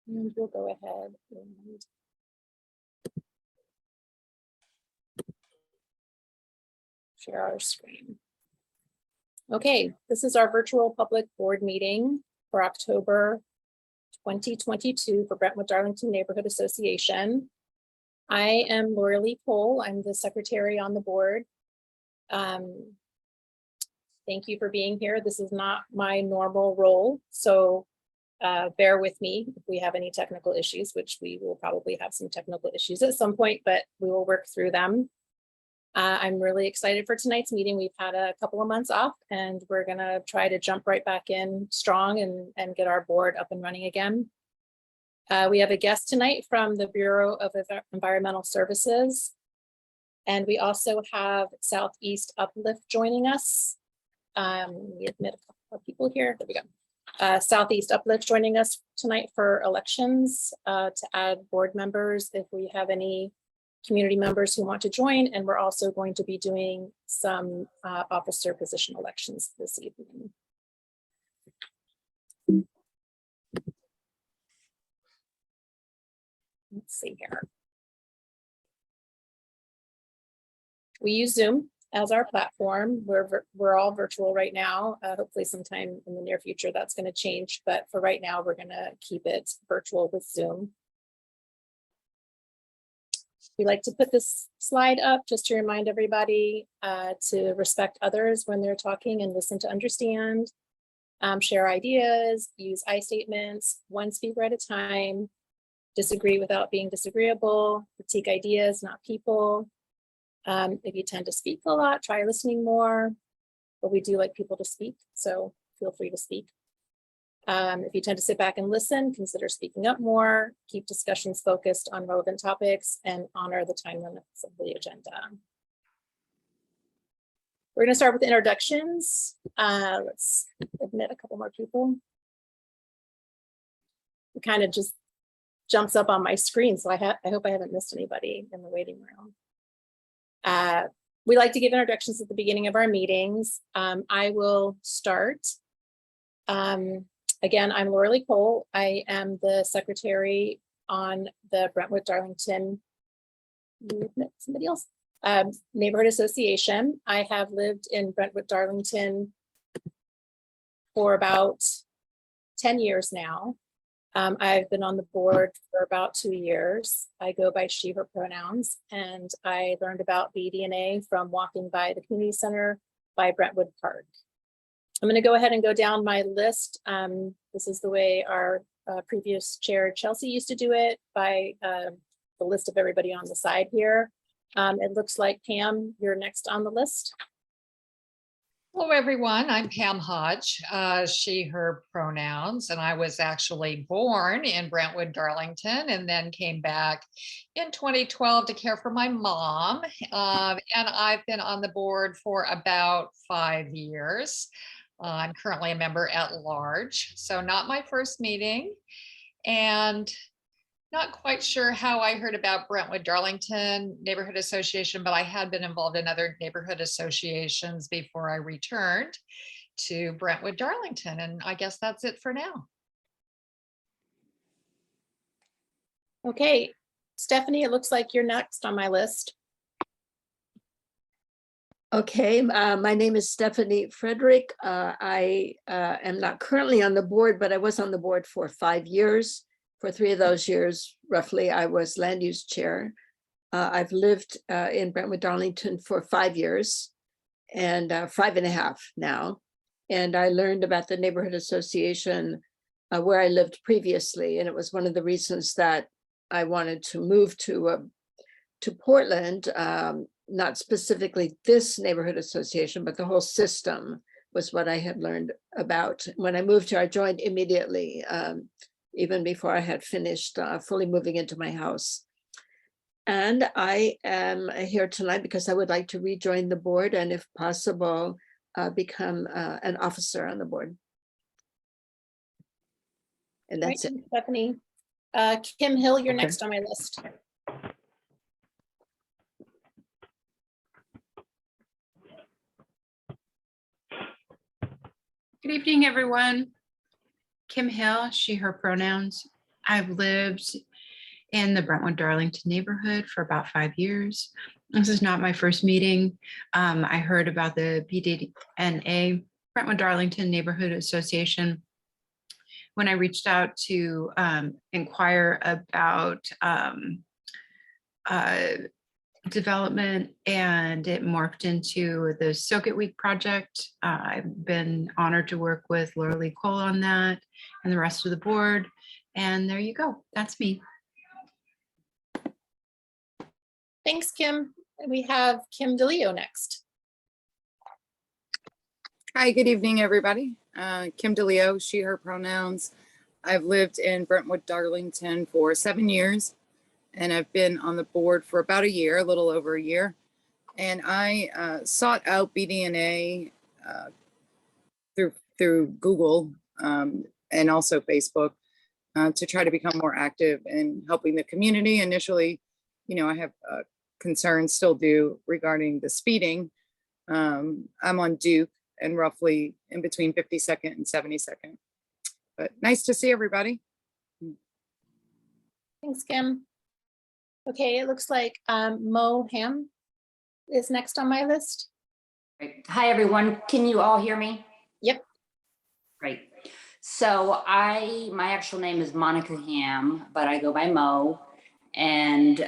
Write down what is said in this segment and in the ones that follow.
And we'll go ahead and share our screen. Okay, this is our virtual public board meeting for October 2022 for Brentwood-Darlington Neighborhood Association. I am Laura Lee Cole. I'm the secretary on the board. Thank you for being here. This is not my normal role, so bear with me if we have any technical issues, which we will probably have some technical issues at some point, but we will work through them. I'm really excited for tonight's meeting. We've had a couple of months off and we're gonna try to jump right back in strong and get our board up and running again. We have a guest tonight from the Bureau of Environmental Services. And we also have Southeast Uplift joining us. We admit a couple of people here. There we go. Southeast Uplift joining us tonight for elections to add board members if we have any community members who want to join. And we're also going to be doing some officer position elections this evening. Let's see here. We use Zoom as our platform. We're all virtual right now. Hopefully sometime in the near future that's going to change, but for right now we're going to keep it virtual with Zoom. We like to put this slide up just to remind everybody to respect others when they're talking and listen to understand, share ideas, use I statements, one speaker at a time, disagree without being disagreeable, critique ideas, not people. If you tend to speak a lot, try listening more, but we do like people to speak, so feel free to speak. If you tend to sit back and listen, consider speaking up more, keep discussions focused on relevant topics, and honor the time limits of the agenda. We're going to start with introductions. Let's admit a couple more people. It kind of just jumps up on my screen, so I hope I haven't missed anybody in the waiting room. We like to give introductions at the beginning of our meetings. I will start. Again, I'm Laura Lee Cole. I am the secretary on the Brentwood-Darlington somebody else neighborhood association. I have lived in Brentwood-Darlington for about 10 years now. I've been on the board for about 2 years. I go by she, her pronouns, and I learned about BDNA from walking by the community center by Brentwood Park. I'm going to go ahead and go down my list. This is the way our previous chair, Chelsea, used to do it by the list of everybody on the side here. It looks like Pam, you're next on the list. Hello, everyone. I'm Pam Hodge, she, her pronouns, and I was actually born in Brentwood-Darlington and then came back in 2012 to care for my mom. And I've been on the board for about 5 years. I'm currently a member at large, so not my first meeting, and not quite sure how I heard about Brentwood-Darlington Neighborhood Association, but I had been involved in other neighborhood associations before I returned to Brentwood-Darlington, and I guess that's it for now. Okay, Stephanie, it looks like you're next on my list. Okay, my name is Stephanie Frederick. I am not currently on the board, but I was on the board for 5 years. For 3 of those years, roughly, I was land use chair. I've lived in Brentwood-Darlington for 5 years and 5.5 now. And I learned about the neighborhood association where I lived previously. And it was one of the reasons that I wanted to move to Portland. Not specifically this neighborhood association, but the whole system was what I had learned about. When I moved here, I joined immediately, even before I had finished fully moving into my house. And I am here tonight because I would like to rejoin the board and, if possible, become an officer on the board. And that's it. Stephanie. Kim Hill, you're next on my list. Good evening, everyone. Kim Hill, she, her pronouns. I've lived in the Brentwood-Darlington neighborhood for about 5 years. This is not my first meeting. I heard about the BDNA, Brentwood-Darlington Neighborhood Association, when I reached out to inquire about development, and it morphed into the Soak It Week project. I've been honored to work with Laura Lee Cole on that and the rest of the board. And there you go. That's me. Thanks, Kim. We have Kim DeLeo next. Hi, good evening, everybody. Kim DeLeo, she, her pronouns. I've lived in Brentwood-Darlington for 7 years, and I've been on the board for about a year, a little over a year. And I sought out BDNA through Google and also Facebook to try to become more active in helping the community. Initially, I have concerns, still do, regarding the speeding. I'm on Duke and roughly in between 52nd and 72nd. But nice to see everybody. Thanks, Kim. Okay, it looks like Mo Ham is next on my list. Great. Hi, everyone. Can you all hear me? Yep. Great. So my actual name is Monica Ham, but I go by Mo. And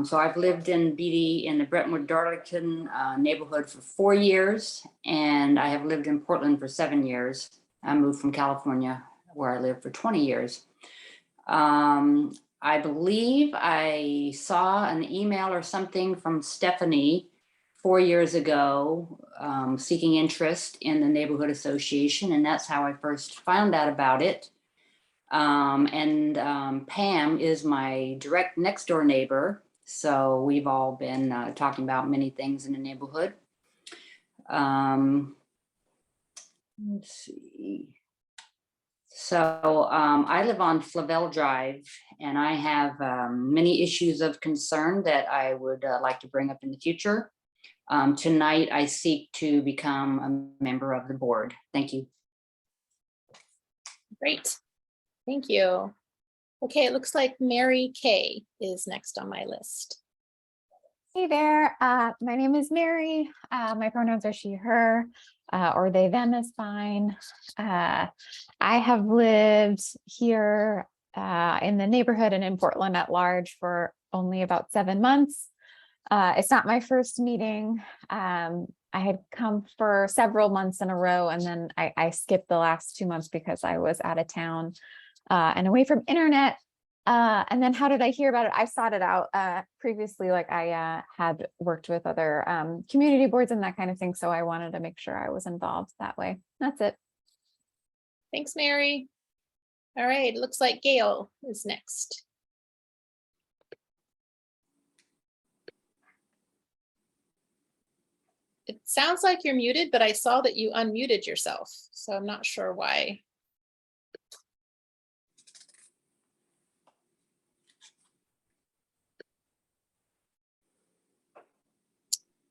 so I've lived in the Brentwood-Darlington neighborhood for 4 years, and I have lived in Portland for 7 years. I moved from California, where I lived for 20 years. I believe I saw an email or something from Stephanie 4 years ago, seeking interest in the neighborhood association, and that's how I first found out about it. Pam is my direct next door neighbor. So we've all been talking about many things in the neighborhood. Let's see. So I live on Flavel Drive, and I have many issues of concern that I would like to bring up in the future. Tonight, I seek to become a member of the board. Thank you. Great. Thank you. Okay, it looks like Mary Kay is next on my list. Hey there, my name is Mary. My pronouns are she, her, or they, them is fine. I have lived here in the neighborhood and in Portland at large for only about 7 months. It's not my first meeting. I had come for several months in a row, and then I skipped the last 2 months because I was out of town and away from internet. And then how did I hear about it? I sought it out previously, like I had worked with other community boards and that kind of thing. So I wanted to make sure I was involved that way. That's it. Thanks, Mary. All right, it looks like Gail is next. It sounds like you're muted, but I saw that you unmuted yourself, so I'm not sure why.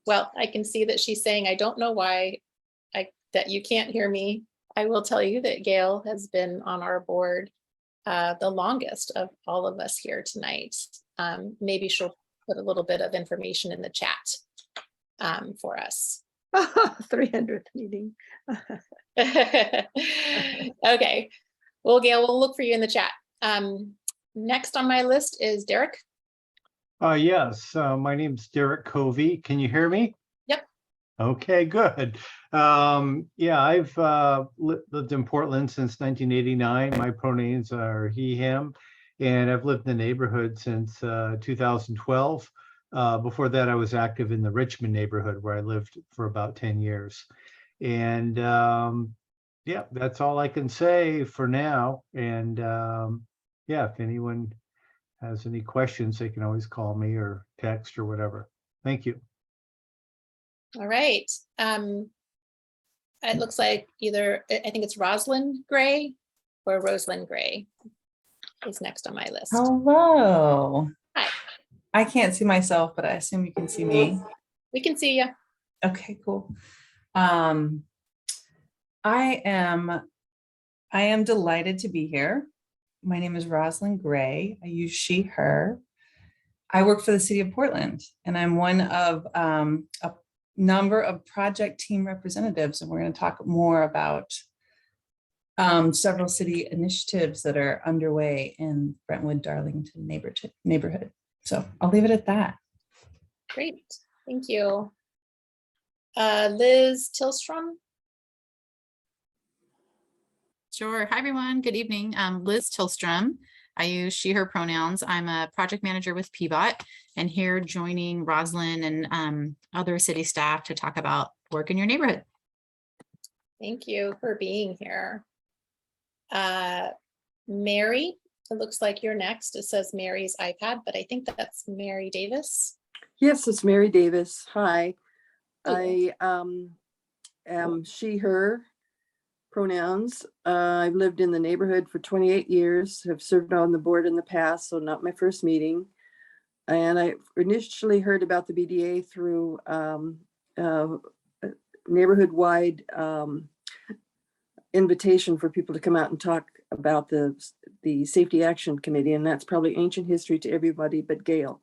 Well, I can see that she's saying, I don't know why that you can't hear me. I will tell you that Gail has been on our board the longest of all of us here tonight. Maybe she'll put a little bit of information in the chat for us. 300th meeting. Okay, well, Gail, we'll look for you in the chat. Next on my list is Derek. Yes, my name's Derek Covey. Can you hear me? Yep. Okay, good. Yeah, I've lived in Portland since 1989. My pronouns are he, him, and I've lived in the neighborhood since 2012. Before that, I was active in the Richmond neighborhood where I lived for about 10 years. And yeah, that's all I can say for now. And yeah, if anyone has any questions, they can always call me or text or whatever. Thank you. All right. It looks like either, I think it's Rosalind Gray or Rosalind Gray is next on my list. Hello. Hi. I can't see myself, but I assume you can see me. We can see you. Okay, cool. I am delighted to be here. My name is Rosalind Gray. I use she, her. I work for the city of Portland, and I'm one of a number of project team representatives, and we're going to talk more about several city initiatives that are underway in Brentwood-Darlington neighborhood. So I'll leave it at that. Great, thank you. Liz Tillstrom. Sure. Hi, everyone. Good evening. I'm Liz Tillstrom. I use she, her pronouns. I'm a project manager with PBOT and here joining Rosalind and other city staff to talk about work in your neighborhood. Thank you for being here. Mary, it looks like you're next. It says Mary's iPad, but I think that's Mary Davis. Yes, it's Mary Davis. Hi. Hey. I am she, her pronouns. I've lived in the neighborhood for 28 years, have served on the board in the past, so not my first meeting. And I initially heard about the BDA through neighborhood-wide invitation for people to come out and talk about the Safety Action Committee, and that's probably ancient history to everybody but Gail.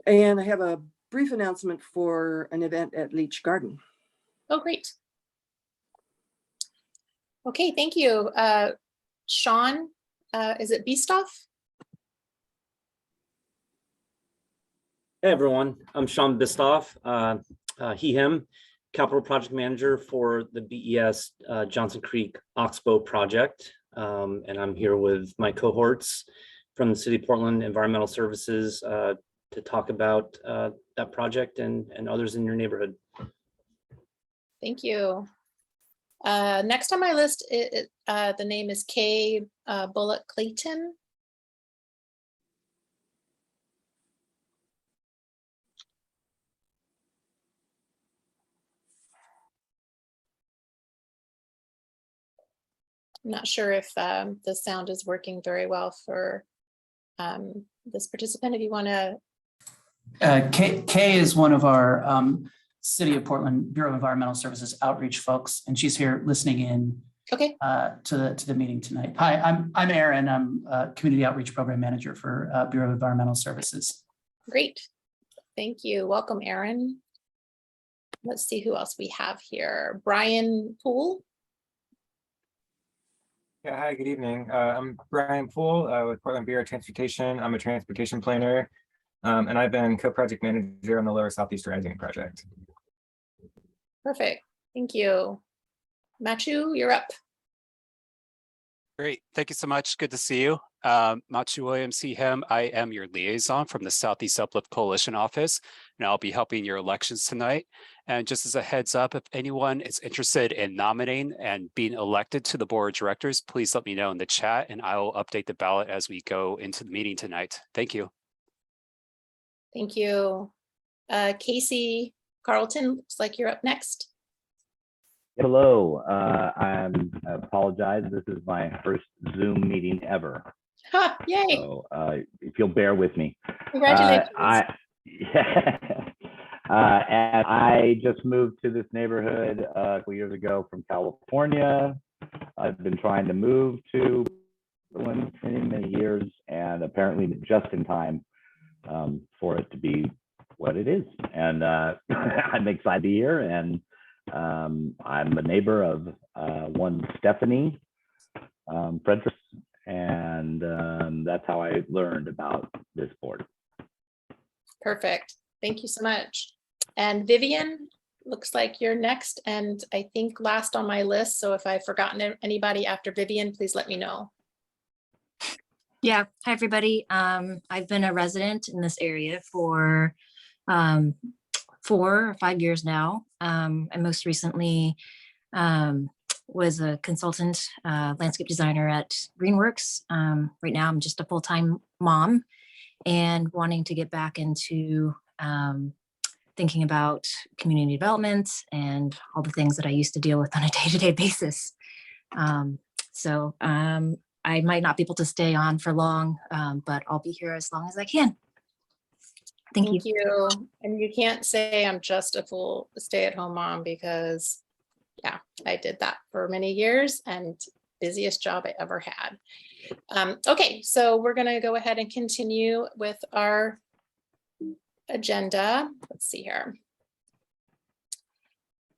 And I have a brief announcement for an event at Leach Garden. Oh, great. Okay, thank you. Sean, is it Bistoff? Hey everyone, I'm Sean Bistoff, he, him, capital project manager for the BES Johnson Creek Oxbow project. And I'm here with my cohorts from the City of Portland Environmental Services to talk about that project and others in your neighborhood. Thank you. Next on my list, the name is Kay Bullock Clayton. I'm not sure if the sound is working very well for this participant. If you want to. Kay is one of our City of Portland Bureau of Environmental Services outreach folks, and she's here listening in Okay. to the meeting tonight. Hi, I'm Aaron. I'm Community Outreach Program Manager for Bureau of Environmental Services. Great. Thank you. Welcome, Aaron. Let's see who else we have here. Brian Poole. Yeah, hi, good evening. I'm Brian Poole with Portland Bureau of Transportation. I'm a transportation planner, and I've been co-project manager on the Lower Southeast Rising project. Perfect. Thank you. Machu, you're up. Great. Thank you so much. Good to see you. Machu Williams, he, him. I am your liaison from the Southeast Uplift Coalition office, and I'll be helping your elections tonight. And just as a heads up, if anyone is interested in nominating and being elected to the board of directors, please let me know in the chat and I will update the ballot as we go into the meeting tonight. Thank you. Thank you. Casey Carlton, looks like you're up next. Hello, I apologize. This is my first Zoom meeting ever. Ha, yay. So if you'll bear with me. Congratulations. And I just moved to this neighborhood a couple years ago from California. I've been trying to move to Portland for many years, and apparently just in time for it to be what it is. And I'm excited to be here, and I'm a neighbor of one Stephanie Frederick, and that's how I learned about this board. Perfect. Thank you so much. And Vivian, looks like you're next and I think last on my list. So if I've forgotten anybody after Vivian, please let me know. Yeah. Hi, everybody. I've been a resident in this area for 4 or 5 years now. I most recently was a consultant landscape designer at Greenworks. Right now, I'm just a full-time mom and wanting to get back into thinking about community development and all the things that I used to deal with on a day-to-day basis. So I might not be able to stay on for long, but I'll be here as long as I can. Thank you. And you can't say I'm just a full stay-at-home mom because, yeah, I did that for many years and busiest job I ever had. Okay, so we're gonna go ahead and continue with our agenda. Let's see here.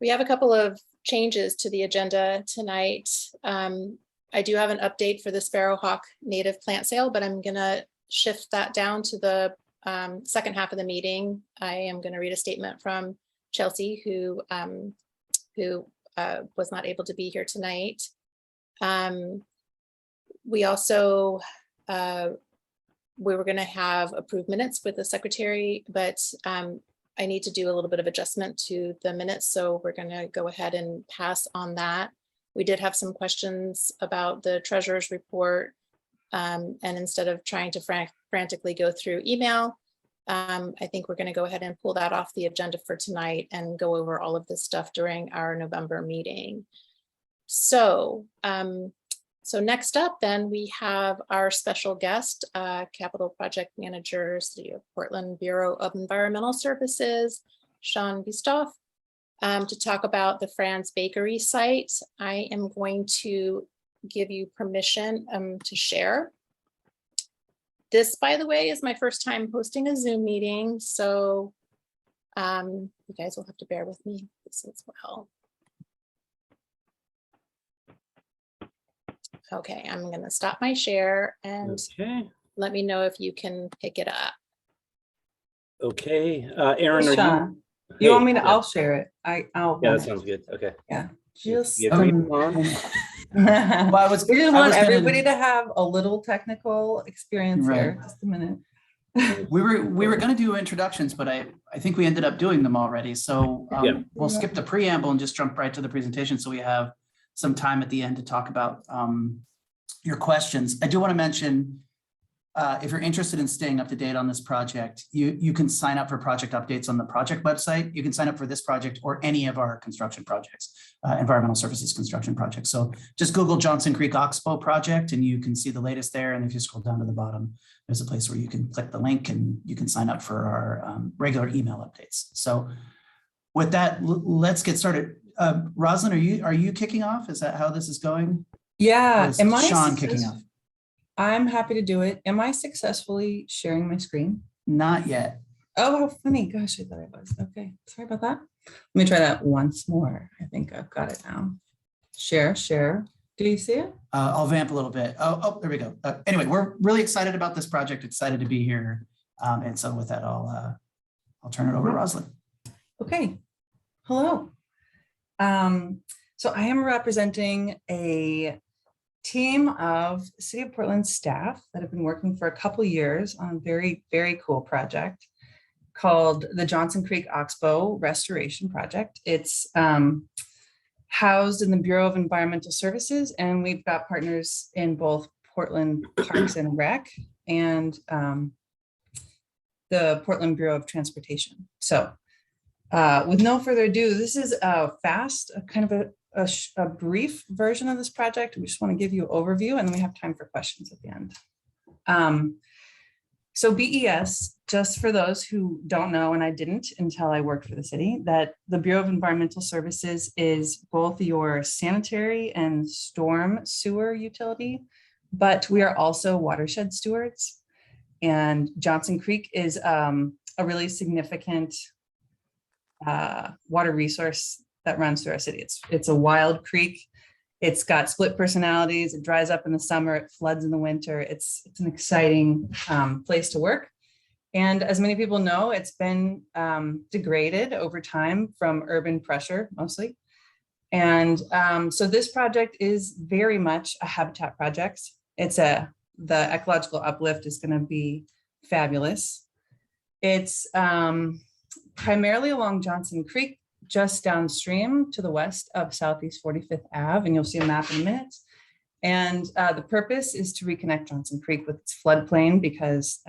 We have a couple of changes to the agenda tonight. I do have an update for the Sparrowhawk native plant sale, but I'm gonna shift that down to the second half of the meeting. I am gonna read a statement from Chelsea, who was not able to be here tonight. We also, we were gonna have approved minutes with the secretary, but I need to do a little bit of adjustment to the minutes, so we're gonna go ahead and pass on that. We did have some questions about the treasurer's report, and instead of trying to frantically go through email, I think we're gonna go ahead and pull that off the agenda for tonight and go over all of this stuff during our November meeting. So, so next up then we have our special guest, Capital Project Manager, City of Portland Bureau of Environmental Services, Sean Bistoff, to talk about the Franz Bakery site. I am going to give you permission to share. This, by the way, is my first time hosting a Zoom meeting, so you guys will have to bear with me this as well. Okay, I'm gonna stop my share and let me know if you can pick it up. Okay, Aaron, Hey, Sean, you want me to? I'll share it. I'll. Yeah, that sounds good. Okay. Yeah, just. You agree, Ron? Well, we just want everybody to have a little technical experience here. Just a minute. We were going to do introductions, but I think we ended up doing them already. So we'll skip the preamble and just jump right to the presentation, so we have some time at the end to talk about your questions. I do want to mention, if you're interested in staying up to date on this project, you can sign up for project updates on the project website. You can sign up for this project or any of our construction projects, environmental services construction projects. So just Google Johnson Creek Oxbow project and you can see the latest there. And if you scroll down to the bottom, there's a place where you can click the link and you can sign up for our regular email updates. So with that, let's get started. Rosalind, are you kicking off? Is that how this is going? Yeah. Am I Sean kicking off? I'm happy to do it. Am I successfully sharing my screen? Not yet. Oh, how funny. Gosh, I thought I was. Okay. Sorry about that. Let me try that once more. I think I've got it now. Share. Do you see it? I'll vamp a little bit. Oh, there we go. Anyway, we're really excited about this project, excited to be here. And so with that, I'll turn it over to Rosalind. Okay. Hello. So I am representing a team of City of Portland staff that have been working for a couple years on a very, very cool project called the Johnson Creek Oxbow Restoration Project. It's housed in the Bureau of Environmental Services, and we've got partners in both Portland Parks and Rec and the Portland Bureau of Transportation. So with no further ado, this is a kind of a brief version of this project. We just want to give you an overview and then we have time for questions at the end. So BES, just for those who don't know, and I didn't until I worked for the city, that the Bureau of Environmental Services is both your sanitary and storm sewer utility, but we are also watershed stewards. And Johnson Creek is a really significant water resource that runs through our city. It's a wild creek. It's got split personalities. It dries up in the summer. It floods in the winter. It's an exciting place to work. And as many people know, it's been degraded over time from urban pressure mostly. And so this project is very much a habitat project. The ecological uplift is going to be fabulous. It's primarily along Johnson Creek, just downstream to the west of Southeast 45th Ave, and you'll see a map in a minute. And the purpose is to reconnect Johnson Creek with its floodplain because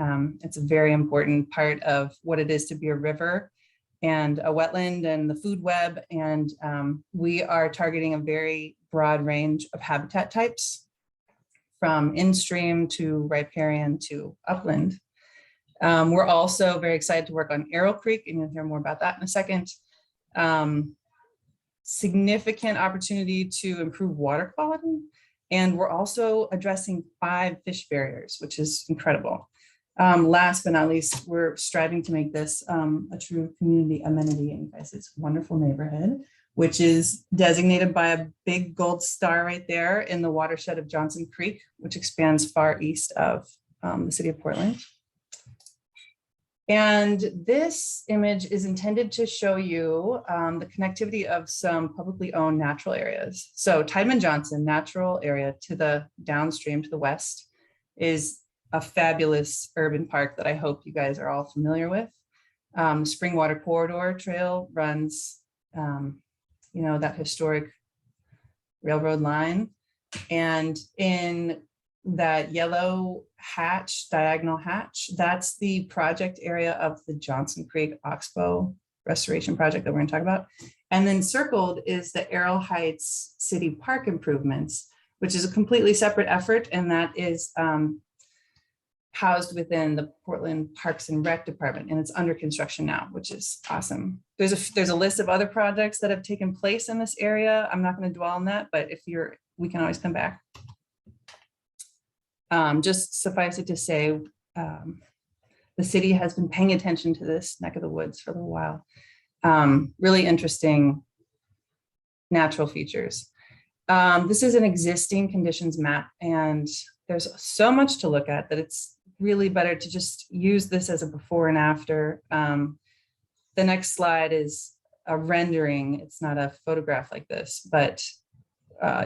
it's a very important part of what it is to be a river and a wetland and the food web. And we are targeting a very broad range of habitat types, from in-stream to riparian to upland. We're also very excited to work on Arrow Creek, and you'll hear more about that in a second. Significant opportunity to improve water quality And we're also addressing 5 fish barriers, which is incredible. Last but not least, we're striving to make this a true community amenity in you guys' wonderful neighborhood, which is designated by a big gold star right there in the watershed of Johnson Creek, which expands far east of the city of Portland. And this image is intended to show you the connectivity of some publicly owned natural areas. So Tideman Johnson natural area to the downstream to the west is a fabulous urban park that I hope you guys are all familiar with. Springwater Corridor Trail runs, that historic railroad line. And in that yellow hatch, diagonal hatch, that's the project area of the Johnson Creek Oxbow restoration project that we're going to talk about. And then circled is the Arrow Heights City Park improvements, which is a completely separate effort. And that is housed within the Portland Parks and Rec Department, and it's under construction now, which is awesome. There's a list of other projects that have taken place in this area. I'm not going to dwell on that, but we can always come back. Just suffice it to say, the city has been paying attention to this neck of the woods for a little while. Really interesting natural features. This is an existing conditions map, and there's so much to look at that it's really better to just use this as a before and after. The next slide is a rendering. It's not a photograph like this, but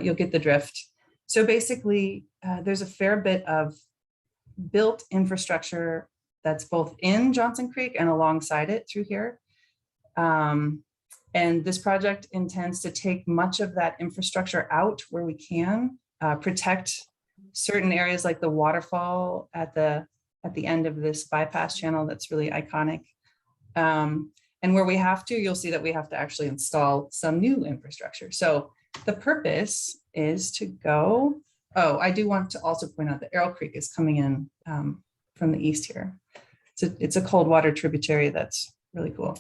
you'll get the drift. So basically, there's a fair bit of built infrastructure that's both in Johnson Creek and alongside it through here. And this project intends to take much of that infrastructure out where we can, protect certain areas like the waterfall at the end of this bypass channel that's really iconic. And where we have to, you'll see that we have to actually install some new infrastructure. So the purpose is to go, I do want to also point out that Arrow Creek is coming in from the east here. It's a cold water tributary that's really cool.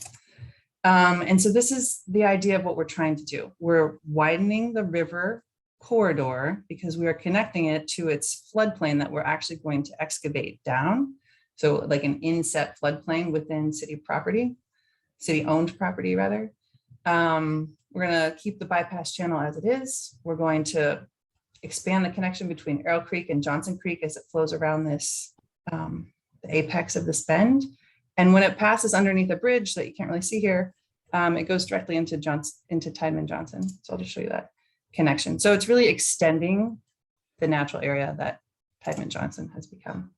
And so this is the idea of what we're trying to do. We're widening the river corridor because we are connecting it to its floodplain that we're actually going to excavate down. So like an inset floodplain within city property, city-owned property rather. We're going to keep the bypass channel as it is. We're going to expand the connection between Arrow Creek and Johnson Creek as it flows around this, the apex of this bend. And when it passes underneath a bridge that you can't really see here, it goes directly into Tideman Johnson. So I'll just show you that connection. So it's really extending the natural area that Tideman Johnson has become.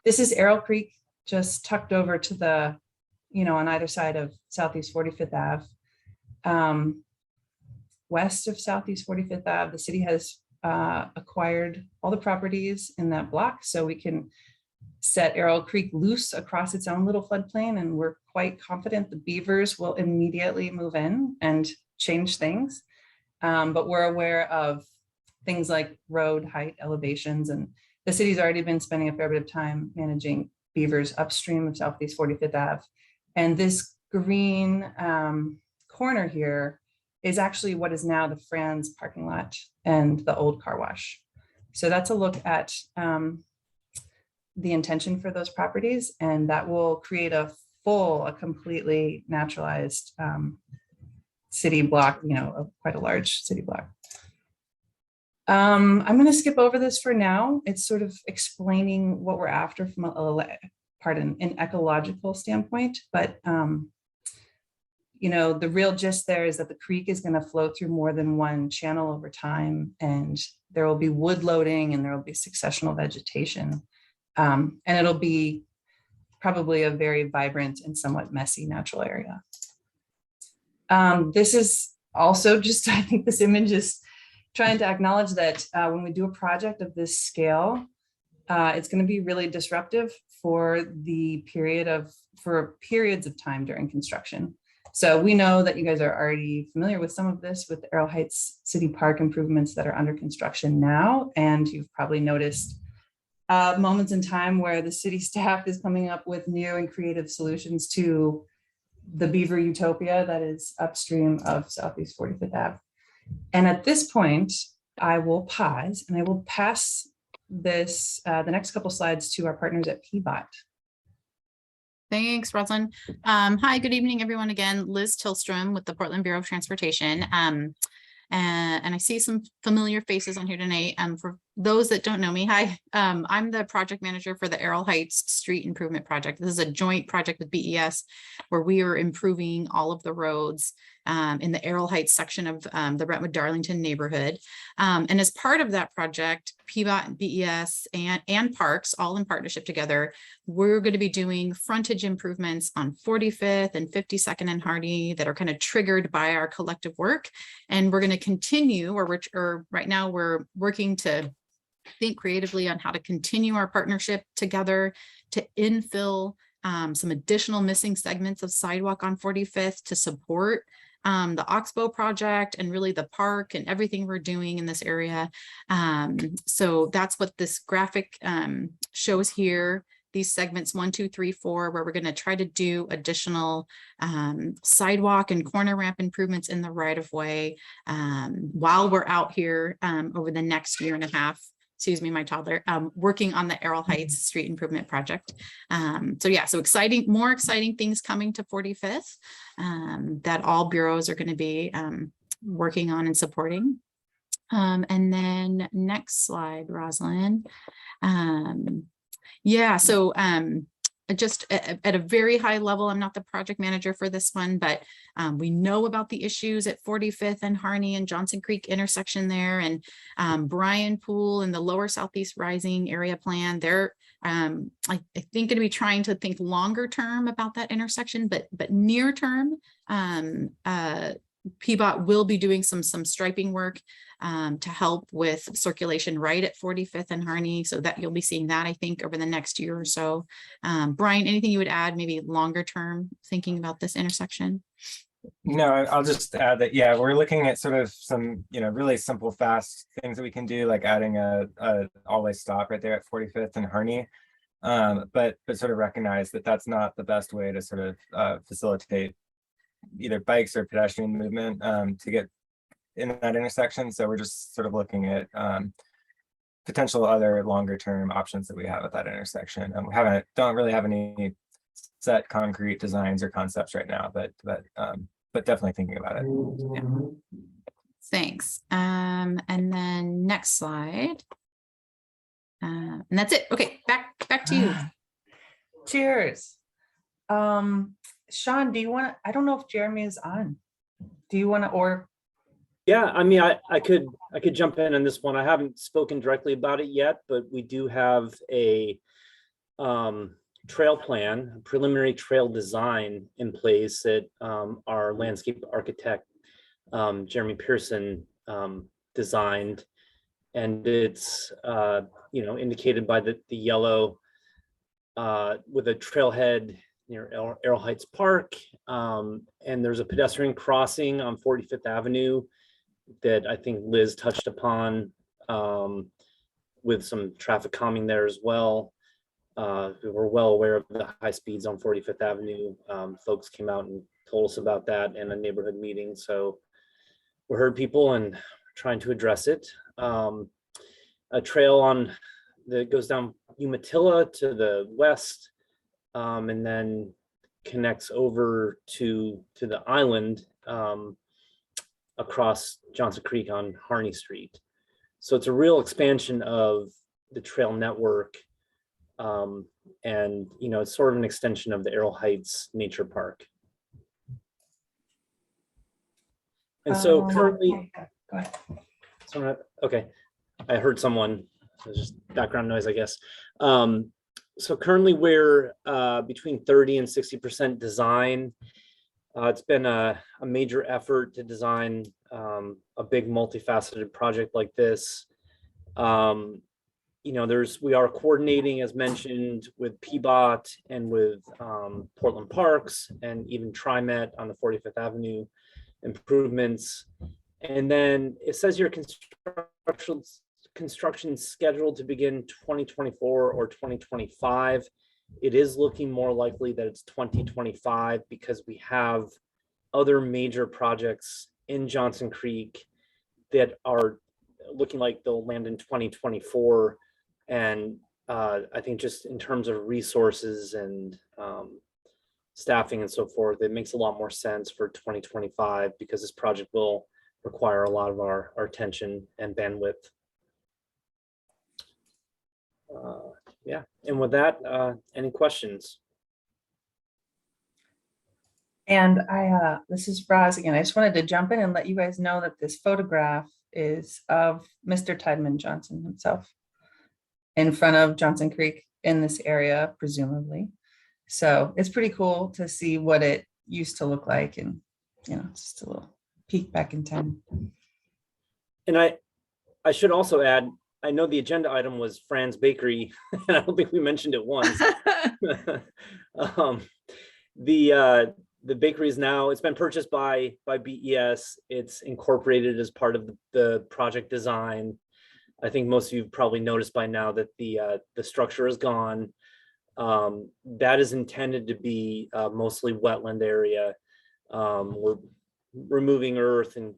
This is Arrow Creek, just tucked over to the, on either side of Southeast 45th Ave. West of Southeast 45th Ave, the city has acquired all the properties in that block, so we can set Arrow Creek loose across its own little floodplain, and we're quite confident the beavers will immediately move in and change things. But we're aware of things like road height elevations, and the city's already been spending a fair bit of time managing beavers upstream of Southeast 45th Ave. And this green corner here is actually what is now the Franz parking lot and the old car wash. So that's a look at the intention for those properties, and that will create a completely naturalized city block, quite a large city block. I'm going to skip over this for now. It's sort of explaining what we're after from an ecological standpoint, but the real gist there is that the creek is going to flow through more than one channel over time, and there will be wood loading and there will be successional vegetation. And it'll be probably a very vibrant and somewhat messy natural area. This is also just, I think this image is trying to acknowledge that when we do a project of this scale, it's going to be really disruptive for periods of time during construction. So we know that you guys are already familiar with some of this with the Arrow Heights City Park improvements that are under construction now, and you've probably noticed moments in time where the city staff is coming up with new and creative solutions to the beaver utopia that is upstream of Southeast 45th Ave. And at this point, I will pause and I will pass this, the next couple slides to our partners at PBOT. Thanks, Rosalind. Hi, good evening, everyone. Again, Liz Tillstrom with the Portland Bureau of Transportation. And I see some familiar faces on here tonight. For those that don't know me, hi, I'm the project manager for the Errol Heights Street Improvement Project. This is a joint project with BES where we are improving all of the roads in the Errol Heights section of the Brentwood-Darlington neighborhood. And as part of that project, PBOT, BES, and Parks, all in partnership together, we're going to be doing frontage improvements on 45th and 52nd and Hardy that are kind of triggered by our collective work. And we're going to continue, or right now we're working to think creatively on how to continue our partnership together to infill some additional missing segments of sidewalk on 45th to support the Oxbow project and really the park and everything we're doing in this area. So that's what this graphic shows here. These segments 1, 2, 3, 4, where we're going to try to do additional sidewalk and corner ramp improvements in the right of way while we're out here over the next year and a half. Excuse me, my toddler, working on the Errol Heights Street Improvement Project. So yeah, so exciting, more exciting things coming to 45th that all bureaus are going to be working on and supporting. And then next slide, Rosalind. Yeah, so just at a very high level, I'm not the project manager for this one, but we know about the issues at 45th and Harney and Johnson Creek intersection there, and Bryan Pool and the Lower Southeast Rising Area Plan. They're I think going to be trying to think longer term about that intersection, but near term, PBOT will be doing some striping work to help with circulation right at 45th and Harney, so that you'll be seeing that, I think, over the next year or so. Brian, anything you would add, maybe longer term thinking about this intersection? No, I'll just add that, yeah, we're looking at sort of some, really simple, fast things that we can do, like adding a all-way stop right there at 45th and Harney. But sort of recognize that that's not the best way to sort of facilitate either bikes or pedestrian movement to get in that intersection. So we're just sort of looking at potential other longer term options that we have at that intersection. And we don't really have any set concrete designs or concepts right now, but definitely thinking about it. Yeah. Thanks. And then next slide. And that's it. Okay, back to you. Cheers. Sean, do you want to, I don't know if Jeremy is on. Do you want to, or? Yeah, I mean, I could jump in on this one. I haven't spoken directly about it yet, but we do have a trail plan, a preliminary trail design in place that our landscape architect, Jeremy Pearson, designed. And it's, indicated by the yellow with a trailhead near Errol Heights Park. And there's a pedestrian crossing on 45th Avenue that I think Liz touched upon with some traffic calming there as well. We're well aware of the high speeds on 45th Avenue. Folks came out and told us about that in a neighborhood meeting. So we heard people and trying to address it. A trail that goes down Umatilla to the west and then connects over to the island across Johnson Creek on Harney Street. So it's a real expansion of the trail network. And, it's sort of an extension of the Errol Heights Nature Park. And so currently, go ahead. Okay, I heard someone, it was just background noise, I guess. So currently we're between 30 and 60% design. It's been a major effort to design a big multifaceted project like this. We are coordinating, as mentioned, with PBOT and with Portland Parks and even TriMet on the 45th Avenue improvements. And then it says here construction scheduled to begin 2024 or 2025. It is looking more likely that it's 2025 because we have other major projects in Johnson Creek that are looking like they'll land in 2024. And I think just in terms of resources and staffing and so forth, it makes a lot more sense for 2025 because this project will require a lot of our attention and bandwidth. Yeah, and with that, any questions? And this is Roz again. I just wanted to jump in and let you guys know that this photograph is of Mr. Tiedemann Johnson himself in front of Johnson Creek in this area, presumably. So it's pretty cool to see what it used to look like, and just a little peek back in time. And I should also add, I know the agenda item was Fran's Bakery, and I don't think we mentioned it once. The bakery is now, it's been purchased by BES. It's incorporated as part of the project design. I think most of you probably noticed by now that the structure is gone. That is intended to be mostly wetland area. We're removing earth and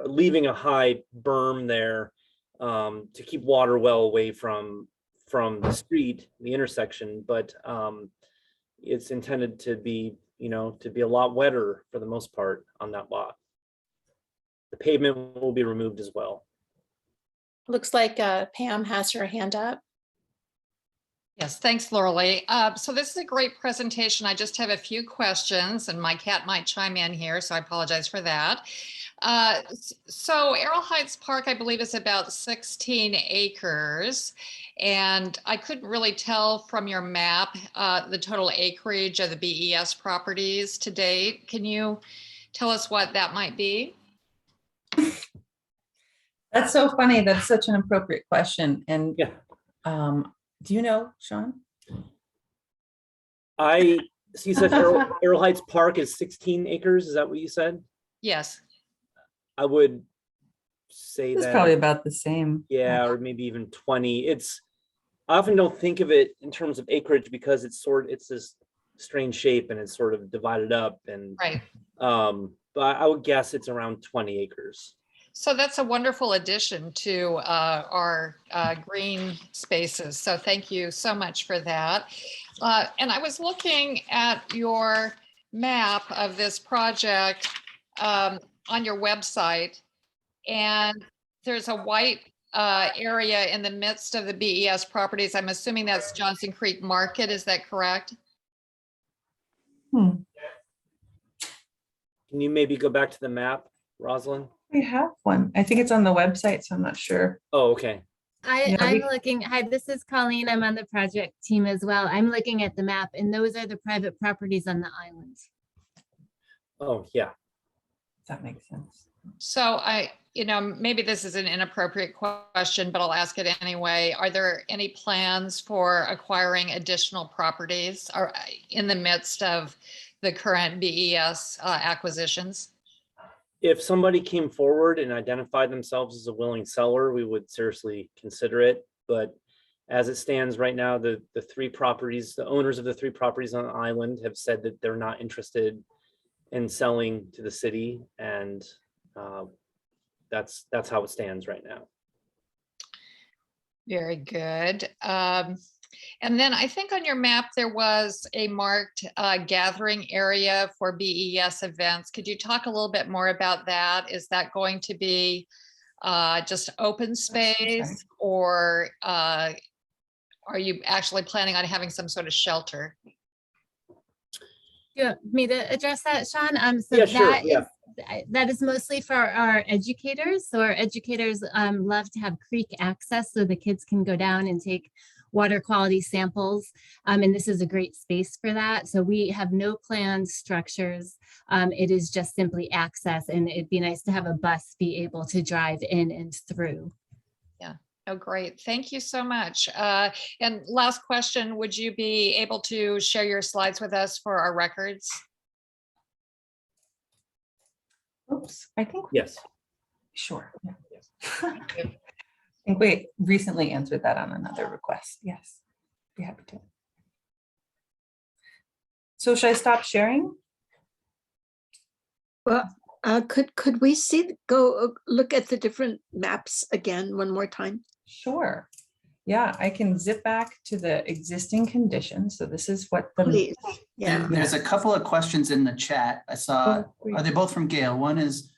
leaving a high berm there to keep water well away from the street, the intersection, but it's intended to be, to be a lot wetter for the most part on that lot. The pavement will be removed as well. Looks like Pam has her hand up. Yes, thanks, Lauralee. So this is a great presentation. I just have a few questions, and my cat might chime in here, so I apologize for that. So Arrow Heights Park, I believe, is about 16 acres, and I couldn't really tell from your map the total acreage of the BES properties to date. Can you tell us what that might be? That's so funny. That's such an appropriate question. And yeah, do you know, Sean? You said Arrow Heights Park is 16 acres. Is that what you said? Yes. I would say It's that probably about the same. Yeah, or maybe even 20. I often don't think of it in terms of acreage because it's this strange shape and it's sort of divided up, and right. But I would guess it's around 20 acres. So that's a wonderful addition to our green spaces. So thank you so much for that. And I was looking at your map of this project on your website, and there's a white area in the midst of the BES properties. I'm assuming that's Johnson Creek Market. Is that correct? Can you maybe go back to the map, Rosalind? We have one. I think it's on the website, so I'm not sure. Oh, okay. I'm looking, hi, this is Colleen. I'm on the project team as well. I'm looking at the map, and those are the private properties on the island. Oh, yeah. That makes sense. So maybe this is an inappropriate question, but I'll ask it anyway. Are there any plans for acquiring additional properties or in the midst of the current BES acquisitions? If somebody came forward and identified themselves as a willing seller, we would seriously consider it. But as it stands right now, the owners of the three properties on the island have said that they're not interested in selling to the city, and that's how it stands right now. Very good. And then I think on your map, there was a marked gathering area for BES events. Could you talk a little bit more about that? Is that going to be just open space, or are you actually planning on having some sort of shelter? You want me to address that, Sean? Yeah, sure. That is mostly for our educators. So our educators love to have creek access so the kids can go down and take water quality samples. And this is a great space for that. So we have no planned structures. It is just simply access, and it'd be nice to have a bus be able to drive in and through. Yeah. Oh, great. Thank you so much. And last question, would you be able to share your slides with us for our records? Oops, I think. Yes. Sure. Yeah. Yes. I think we recently answered that on another request. Yes, be happy to. So should I stop sharing? Well, Could we go look at the different maps again one more time? Sure. Yeah, I can zip back to the existing conditions. So this is what the. Please, yeah. And there's a couple of questions in the chat. I saw, are they both from Gail? One is,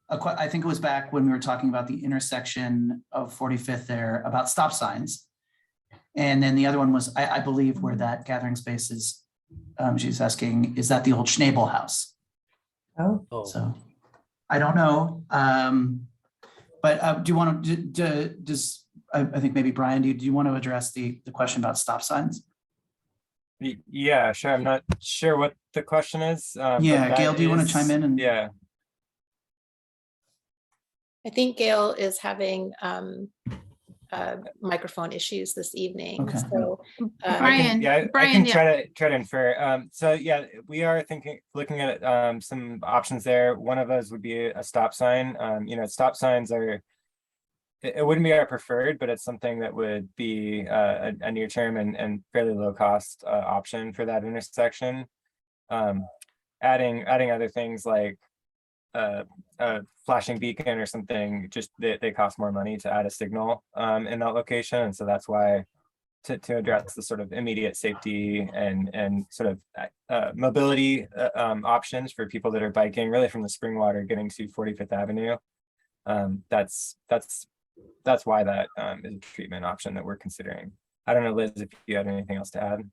I think it was back when we were talking about the intersection of 45th there about stop signs. And then the other one was, I believe, where that gathering space is. She's asking, is that the old Schnabel house? Oh. So I don't know. But do you want to, I think maybe Brian, do you want to address the question about stop signs? Yeah, sure. I'm not sure what the question is. Yeah, Gail, do you want to chime in? And yeah. I think Gail is having microphone issues this evening. Okay. So Brian, I can try to infer. So yeah, we are looking at some options there. One of those would be a stop sign. Stop signs are, it wouldn't be our preferred, but it's something that would be a near term and fairly low cost option for that intersection. Adding other things like a flashing beacon or something, just they cost more money to add a signal in that location. And so that's why to address the sort of immediate safety and sort of mobility options for people that are biking really from the Springwater getting to 45th Avenue. That's why that is a treatment option that we're considering. I don't know, Liz, if you had anything else to add.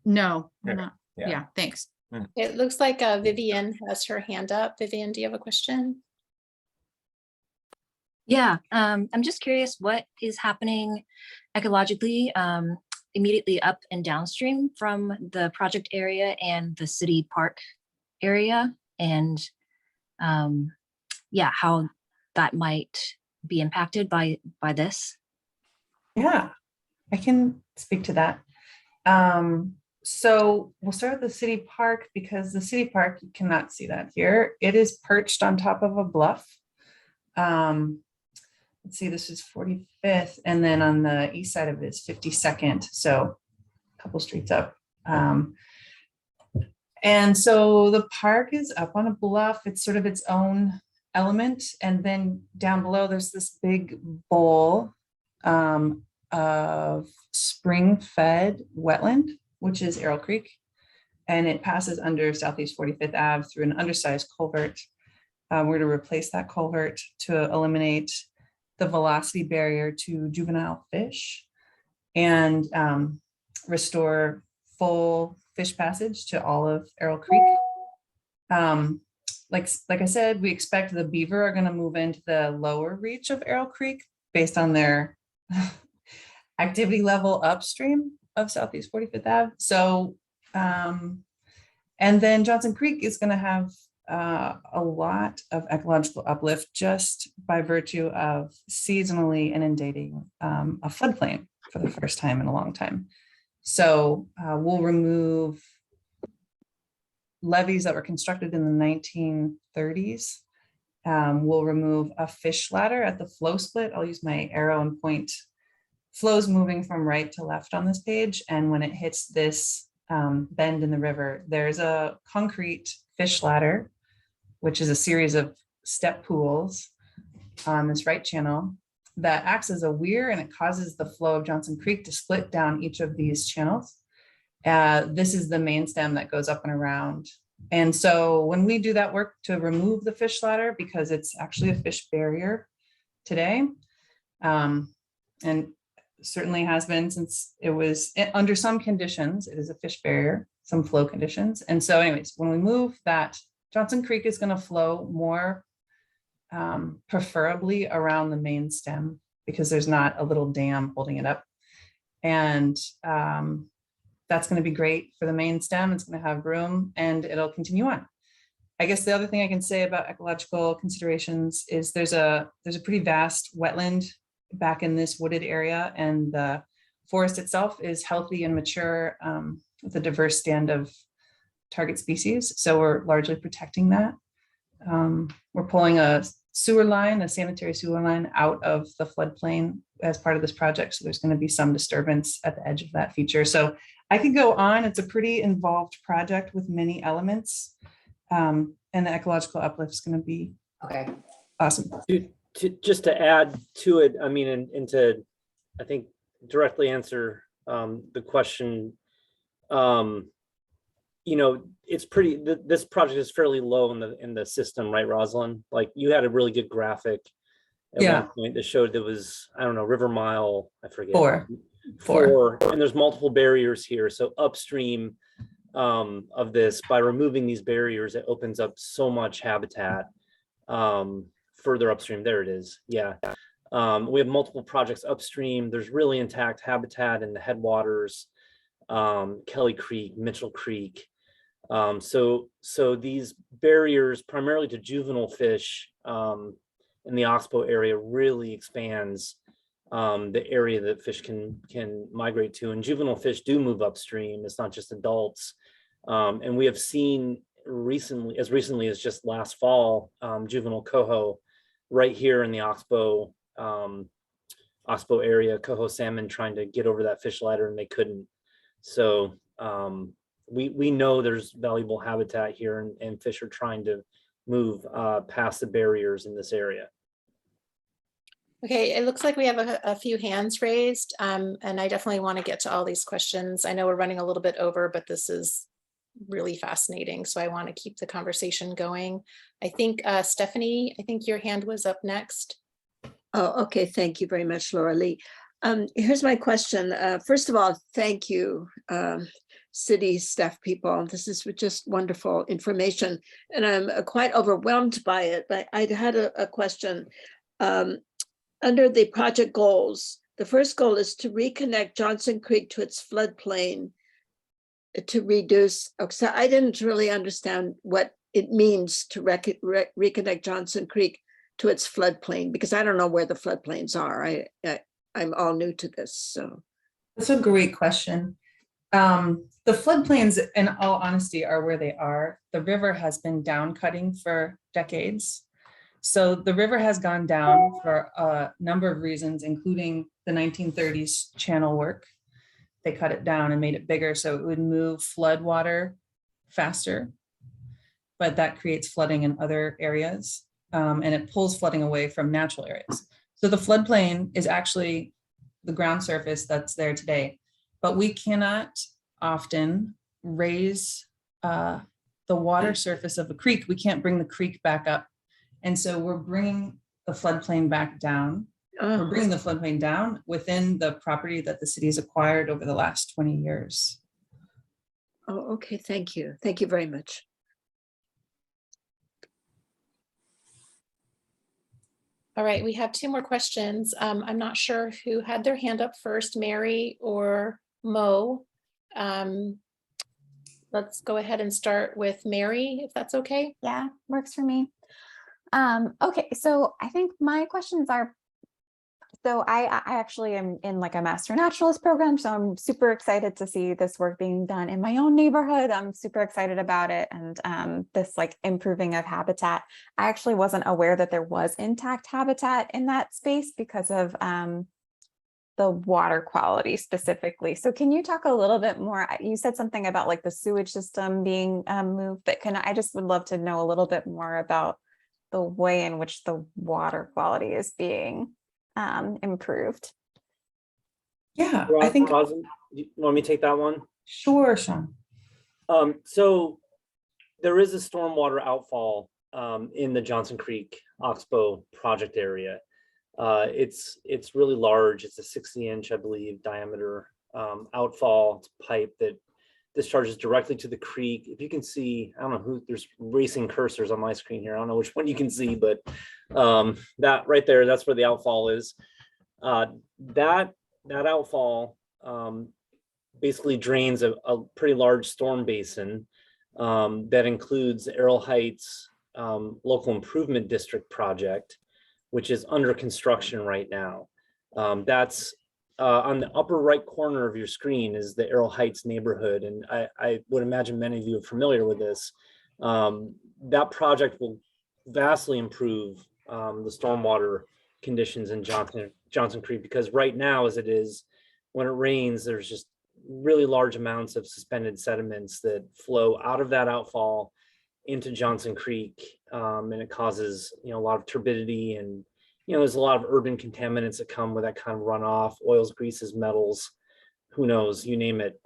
No, Okay. not. Yeah, thanks. it looks like Vivian has her hand up. Vivian, do you have a question? Yeah, I'm just curious what is happening ecologically immediately up and downstream from the project area and the city park area, and yeah, how that might be impacted by this. Yeah, I can speak to that. So we'll start with the city park because the city park, you cannot see that here. It is perched on top of a bluff. Let's see, this is 45th, and then on the east side of it is 52nd, so a couple streets up. And so the park is up on a bluff. It's sort of its own element, and then down below there's this big bowl of spring-fed wetland, which is Arrow Creek, and it passes under Southeast 45th Ave through an undersized culvert. We're to replace that culvert to eliminate the velocity barrier to juvenile fish and restore full fish passage to all of Arrow Creek. Like I said, we expect the beaver are going to move into the lower reach of Arrow Creek based on their activity level upstream of Southeast 45th Ave. So, and then Johnson Creek is going to have a lot of ecological uplift just by virtue of seasonally inundating a floodplain for the first time in a long time. So we'll remove levees that were constructed in the 1930s. We'll remove a fish ladder at the flow split. I'll use my arrow and point. Flows moving from right to left on this page. And when it hits this bend in the river, there's a concrete fish ladder, which is a series of step pools on this right channel that acts as a weir, and it causes the flow of Johnson Creek to split down each of these channels. This is the main stem that goes up and around. And so when we do that work to remove the fish ladder, because it's actually a fish barrier today, and certainly has been since it was under some conditions, it is a fish barrier, some flow conditions. And so anyways, when we move that, Johnson Creek is going to flow more preferably around the main stem because there's not a little dam holding it up. And that's going to be great for the main stem. It's going to have room and it'll continue on. I guess the other thing I can say about ecological considerations is there's a pretty vast wetland back in this wooded area, and the forest itself is healthy and mature with a diverse stand of target species. So we're largely protecting that. We're pulling a sewer line, a sanitary sewer line out of the floodplain as part of this project. So there's going to be some disturbance at the edge of that feature. So I could go on. It's a pretty involved project with many elements. And the ecological uplift is going to be Okay. awesome. Just to add to it, I mean, and to, I think, directly answer the question, you know, it's pretty, this project is fairly low in the system, right, Rosalind? Like, you had a really good graphic at one point that showed there was, I don't know, river mile, I forget. Four. And there's multiple barriers here. So upstream of this, by removing these barriers, it opens up so much habitat further upstream. There it is. Yeah. We have multiple projects upstream. There's really intact habitat in the headwaters, Kelly Creek, Mitchell Creek. So these barriers, primarily to juvenile fish in the Oxbow area, really expands the area that fish can migrate to. And juvenile fish do move upstream. It's not just adults. And we have seen recently as just last fall, juvenile coho right here in the Oxbow area, coho salmon trying to get over that fish ladder, and they couldn't. So we know there's valuable habitat here, and fish are trying to move past the barriers in this area. Okay, it looks like we have a few hands raised, and I definitely want to get to all these questions. I know we're running a little bit over, but this is really fascinating, so I want to keep the conversation going. I think Stephanie, I think your hand was up next. Oh, okay. Thank you very much, Laura Lee. Here's my question. First of all, thank you, city staff people. This is just wonderful information, and I'm quite overwhelmed by it. But I had a question. Under the project goals, the first goal is to reconnect Johnson Creek to its floodplain to reduce. So I didn't really understand what it means to reconnect Johnson Creek to its floodplain, because I don't know where the floodplains are. I'm all new to this, so. That's a great question. The floodplains, in all honesty, are where they are. The river has been down cutting for decades. So the river has gone down for a number of reasons, including the 1930s channel work. They cut it down and made it bigger so it would move flood water faster, but that creates flooding in other areas, and it pulls flooding away from natural areas. So the floodplain is actually the ground surface that's there today, but we cannot often raise the water surface of a creek. We can't bring the creek back up. And so we're bringing the floodplain back down. We're bringing the floodplain down within the property that the city has acquired over the last 20 years. Oh, okay. Thank you. Thank you very much. All right, we have two more questions. I'm not sure who had their hand up first, Mary or Mo. Let's go ahead and start with Mary, if that's okay. Yeah, works for me. Okay, so I think my questions are, so I actually am in like a master naturalist program, so I'm super excited to see this work being done in my own neighborhood. I'm super excited about it, and this like improving of habitat. I actually wasn't aware that there was intact habitat in that space because of the water quality specifically. So can you talk a little bit more? You said something about like the sewage system being moved, but I just would love to know a little bit more about the way in which the water quality is being improved. Yeah, I think. Rosin, you want me to take that one? Sure, Sean. So there is a stormwater outfall in the Johnson Creek Oxbow project area. It's really large. It's a 60-inch, I believe, diameter outfall. It's a pipe that discharges directly to the creek. If you can see, I don't know who, there's racing cursors on my screen here. I don't know which one you can see, but that right there, that's where the outfall is. That outfall basically drains a pretty large storm basin that includes Errol Heights Local Improvement District project, which is under construction right now. That's on the upper right corner of your screen is the Errol Heights neighborhood. And I would imagine many of you are familiar with this. That project will vastly improve the stormwater conditions in Johnson Creek, because right now, as it is, when it rains, there's just really large amounts of suspended sediments that flow out of that outfall into Johnson Creek, and it causes, a lot of turbidity, and there's a lot of urban contaminants that come with that kind of runoff, oils, greases, metals, who knows, you name it.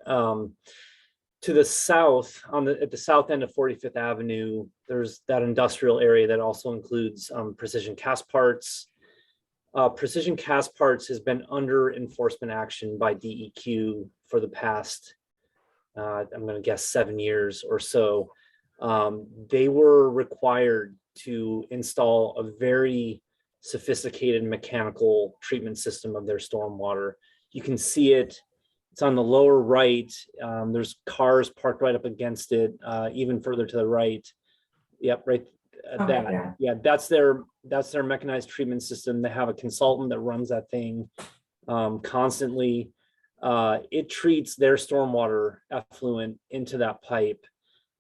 To the south, at the south end of 45th Avenue, there's that industrial area that also includes Precision Cast Parts. Precision Cast Parts has been under enforcement action by DEQ for the past, I'm going to guess 7 years or so. They were required to install a very sophisticated mechanical treatment system of their stormwater. You can see it. It's on the lower right. There's cars parked right up against it, even further to the right. Yep, right. Yeah, that's their mechanized treatment system. They have a consultant that runs that thing constantly. It treats their stormwater effluent into that pipe,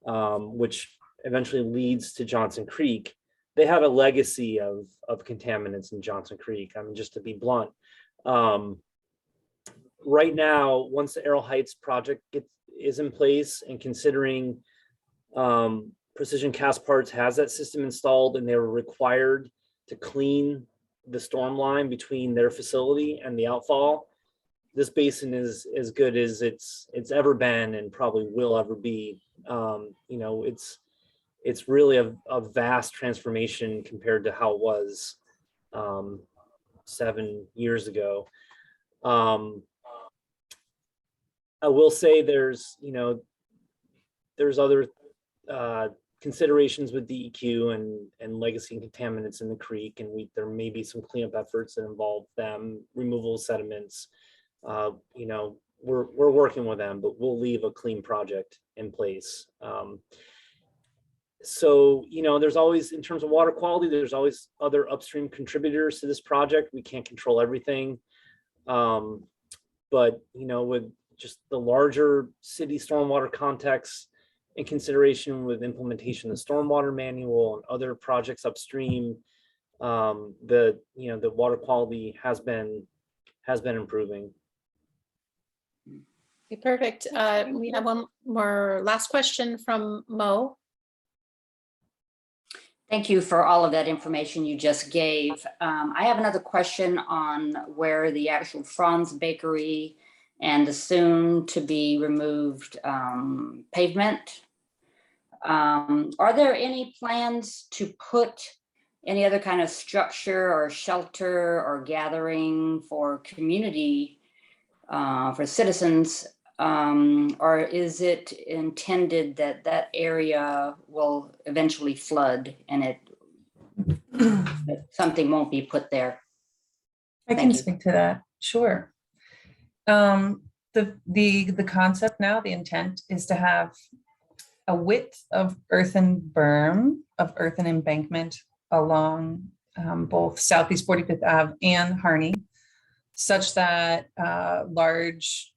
which eventually leads to Johnson Creek. They have a legacy of contaminants in Johnson Creek. I mean, just to be blunt. Right now, once the Arrow Heights project is in place, and considering Precision Cast Parts has that system installed, and they were required to clean the storm line between their facility and the outfall, this basin is as good as it's ever been, and probably will ever be. It's really a vast transformation compared to how it was 7 years ago. I will say there's other considerations with DEQ and legacy and contaminants in the creek, and there may be some cleanup efforts that involve them, removal of sediments. We're working with them, but we'll leave a clean project in place. So there's always, in terms of water quality, there's always other upstream contributors to this project. We can't control everything, but with just the larger city stormwater context in consideration, with implementation of the stormwater manual and other projects upstream, the water quality has been improving. Okay, perfect. We have one more last question from Mo. Thank you for all of that information you just gave. I have another question on where the actual Franz Bakery and the soon to be removed pavement. Are there any plans to put any other kind of structure or shelter or gathering for community, for citizens? Or is it intended that that area will eventually flood and that something won't be put there? I can speak to that. Sure. The concept now, the intent is to have a width of earthen berm, of earthen embankment along both Southeast 45th Ave and Harney, such that large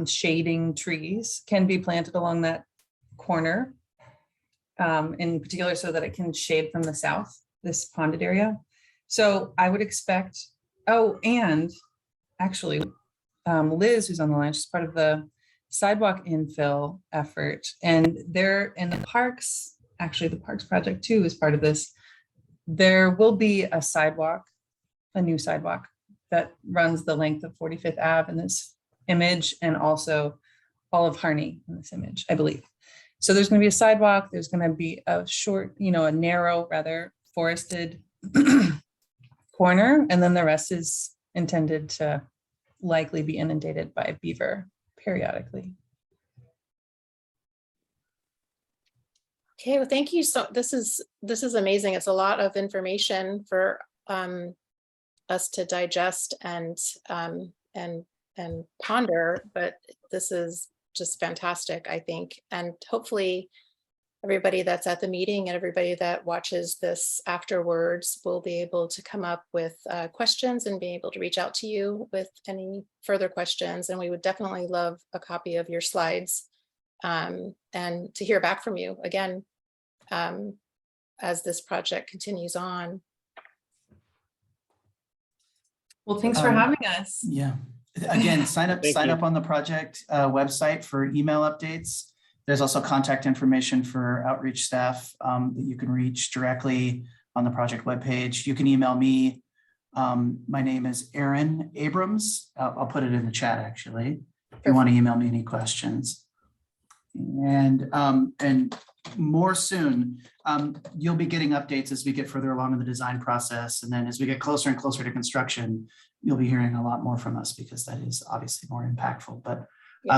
shading trees can be planted along that corner, in particular so that it can shade from the south, this ponded area. So I would expect, and actually Liz, who's on the line, she's part of the sidewalk infill effort, and they're in the parks. Actually, the Parks Project too is part of this. There will be a sidewalk, a new sidewalk that runs the length of 45th Ave in this image, and also all of Harney in this image, I believe. So there's going to be a sidewalk. There's going to be a short, a narrow, rather forested corner, and then the rest is intended to likely be inundated by beaver periodically. Okay, well, thank you. So this is amazing. It's a lot of information for us to digest and ponder, but this is just fantastic, I think. And hopefully everybody that's at the meeting and everybody that watches this afterwards will be able to come up with questions and be able to reach out to you with any further questions. And we would definitely love a copy of your slides and to hear back from you again as this project continues on. Well, thanks for having us. Yeah. Again, sign up Thank you. on the project website for email updates. There's also contact information for outreach staff that you can reach directly on the project webpage. You can email me. My name is Aaron Abrams. I'll put it in the chat actually, if you want to email me any questions. And more soon, you'll be getting updates as we get further along in the design process. And then as we get closer and closer to construction, you'll be hearing a lot more from us because that is obviously more impactful. But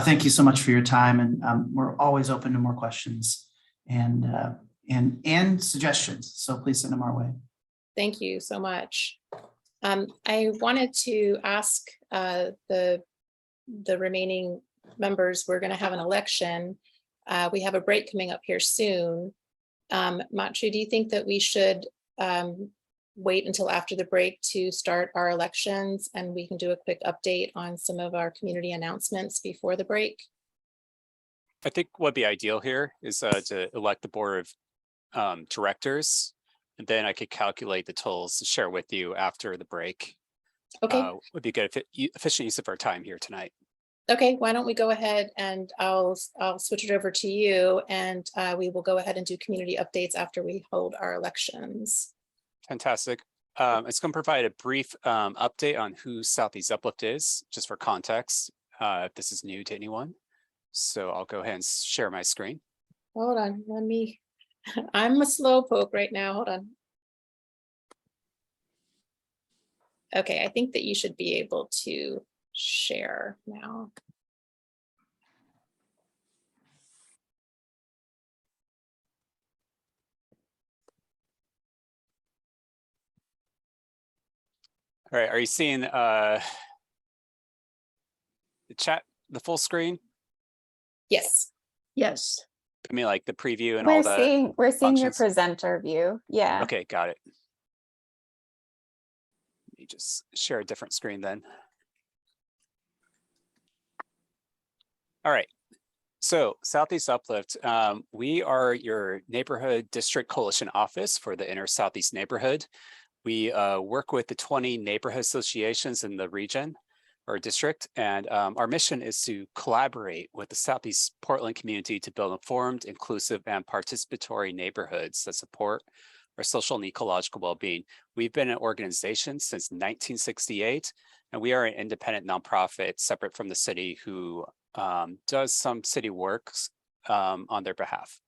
thank you so much for your time. And we're always open to more questions and suggestions. So please send them our way. Thank you so much. I wanted to ask the remaining members, we're going to have an election. We have a break coming up here soon. Matthew, do you think that we should wait until after the break to start our elections and we can do a quick update on some of our community announcements before the break? I think what would be ideal here is to elect the board of directors, and then I could calculate the totals to share with you after the break. Okay. Would be good, efficient use of our time here tonight. Okay, why don't we go ahead and I'll switch it over to you, and we will go ahead and do community updates after we hold our elections. Fantastic. It's going to provide a brief update on who Southeast Uplift is, just for context, if this is new to anyone. So I'll go ahead and share my screen. Hold on, I'm a slow poke right now, hold on. Okay, I think that you should be able to share now. All right, are you seeing the chat, the full screen? Yes. Yes. I mean, like the preview and all that. We're seeing your functions? presenter view. Yeah. Okay, got it. Let me just share a different screen then. All right. So Southeast Uplift, we are your neighborhood district coalition office for the inner Southeast neighborhood. We work with the 20 neighborhood associations in the region or district, and our mission is to collaborate with the Southeast Portland community to build informed, inclusive, and participatory neighborhoods that support our social and ecological well-being. We've been an organization since 1968, and we are an independent nonprofit separate from the city who does some city works on their behalf.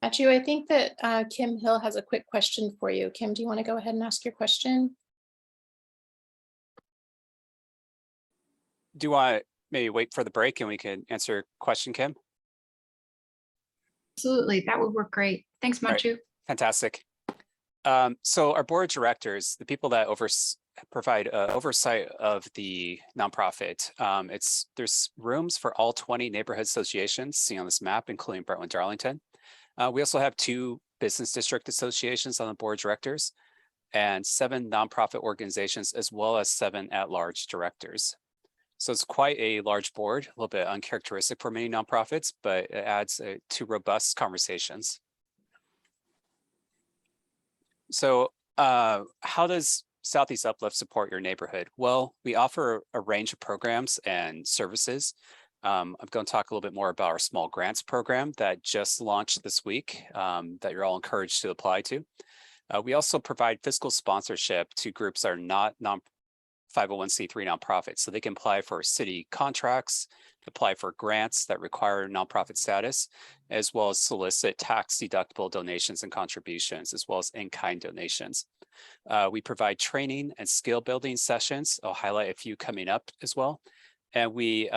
Matthew, I think that Kim Hill has a quick question for you. Kim, do you want to go ahead and ask your question? Do you want to maybe wait for the break and we can answer your question, Kim? Absolutely, that would work great. Thanks, Matthew. Right. Fantastic. So our board of directors, the people that provide oversight of the nonprofit, there's rooms for all 20 neighborhood associations seen on this map, including Brentwood-Darlington. We also have 2 business district associations on the board of directors and 7 nonprofit organizations, as well as 7 at-large directors. So it's quite a large board, a little bit uncharacteristic for many nonprofits, but it adds to robust conversations. So how does Southeast Uplift support your neighborhood? Well, we offer a range of programs and services. I'm going to talk a little bit more about our small grants program that just launched this week that you're all encouraged to apply to. We also provide fiscal sponsorship to groups that are not 501c3 nonprofits, so they can apply for city contracts, apply for grants that require nonprofit status, as well as solicit tax deductible donations and contributions, as well as in-kind donations. We provide training and skill building sessions. I'll highlight a few coming up as well. And we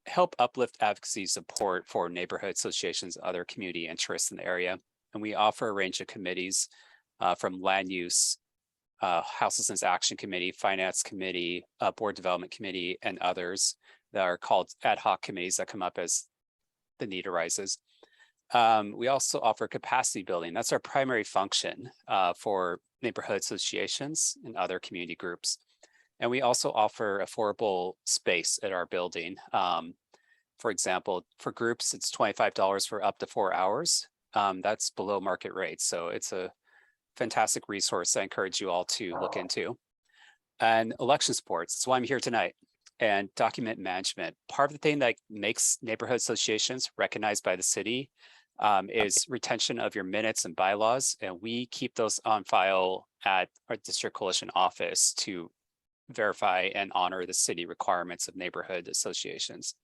help uplift advocacy support for neighborhood associations and other community interests in the area. And we offer a range of committees from land use, Houselessness Action Committee, Finance Committee, Board Development Committee, and others that are called ad hoc committees that come up as the need arises. We also offer capacity building. That's our primary function for neighborhood associations and other community groups. And we also offer affordable space at our building. For example, for groups, it's $25 for up to 4 hours. That's below market rate. So it's a fantastic resource I encourage you all to look into. And election supports, that's why I'm here tonight. and document management. Part of the thing that makes neighborhood associations recognized by the city is retention of your minutes and bylaws. And we keep those on file at our district coalition office to verify and honor the city requirements of neighborhood associations.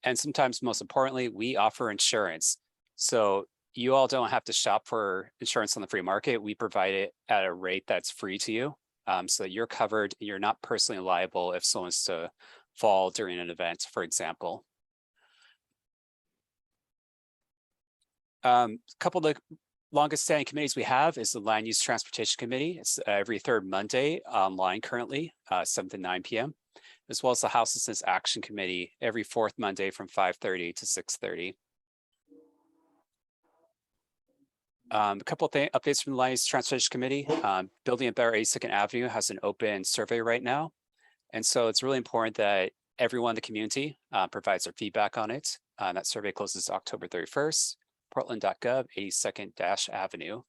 And sometimes, most importantly, we offer insurance. So you all don't have to shop for insurance on the free market. We provide it at a rate that's free to you. So that you're covered, you're not personally liable if someone's to fall during an event, for example. A couple of the longest standing committees we have is the Land Use Transportation Committee. It's every third Monday online currently, 7 to 9 p.m., as well as the Houselessness Action Committee every fourth Monday from 5:30 to 6:30. A couple of updates from the Land Use Transportation Committee. Building a Better 82nd Avenue has an open survey right now. And so it's really important that everyone in the community provides their feedback on it. That survey closes October 31st. Portland.gov 82nd-Avenue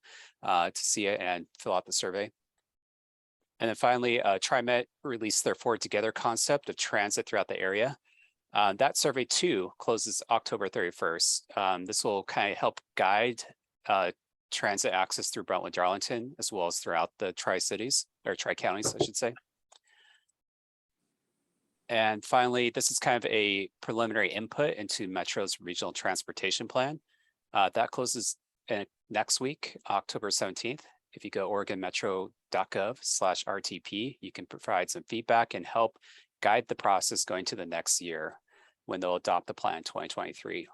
to see it and fill out the survey. And then finally, TriMet released their Forward Together concept of transit throughout the area. That survey too closes October 31st. This will kind of help guide transit access through Brentwood-Darlington, as well as throughout the Tri-Cities, or Tri-Counties, I should say. And finally, this is kind of a preliminary input into Metro's regional transportation plan. That closes next week, October 17th. If you go oregonmetro.gov/RTP, you can provide some feedback and help guide the process going to the next year when they'll adopt the plan in 2023.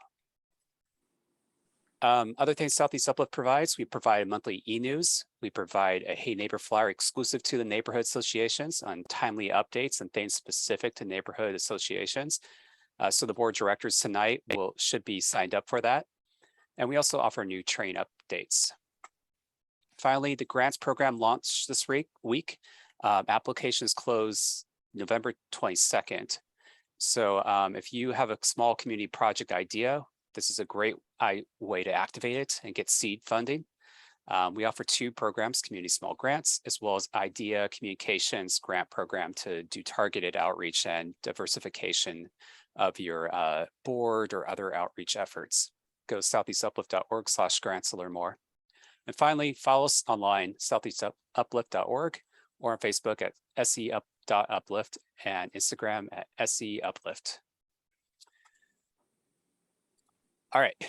Other things Southeast Uplift provides, we provide a monthly e-news. We provide a Hey Neighbor flyer exclusive to the neighborhood associations on timely updates and things specific to neighborhood associations. So the board of directors tonight should be signed up for that. And we also offer new train updates. Finally, the grants program launched this week. Applications close November 22nd. So if you have a small community project idea, this is a great way to activate it and get seed funding. We offer 2 programs, Community Small Grants, as well as Idea Communications Grant Program to do targeted outreach and diversification of your board or other outreach efforts. Go to southeastuplift.org/grants to learn more. And finally, follow us online, southeastuplift.org, or on Facebook at se.uplift and Instagram at se.uplift. All right,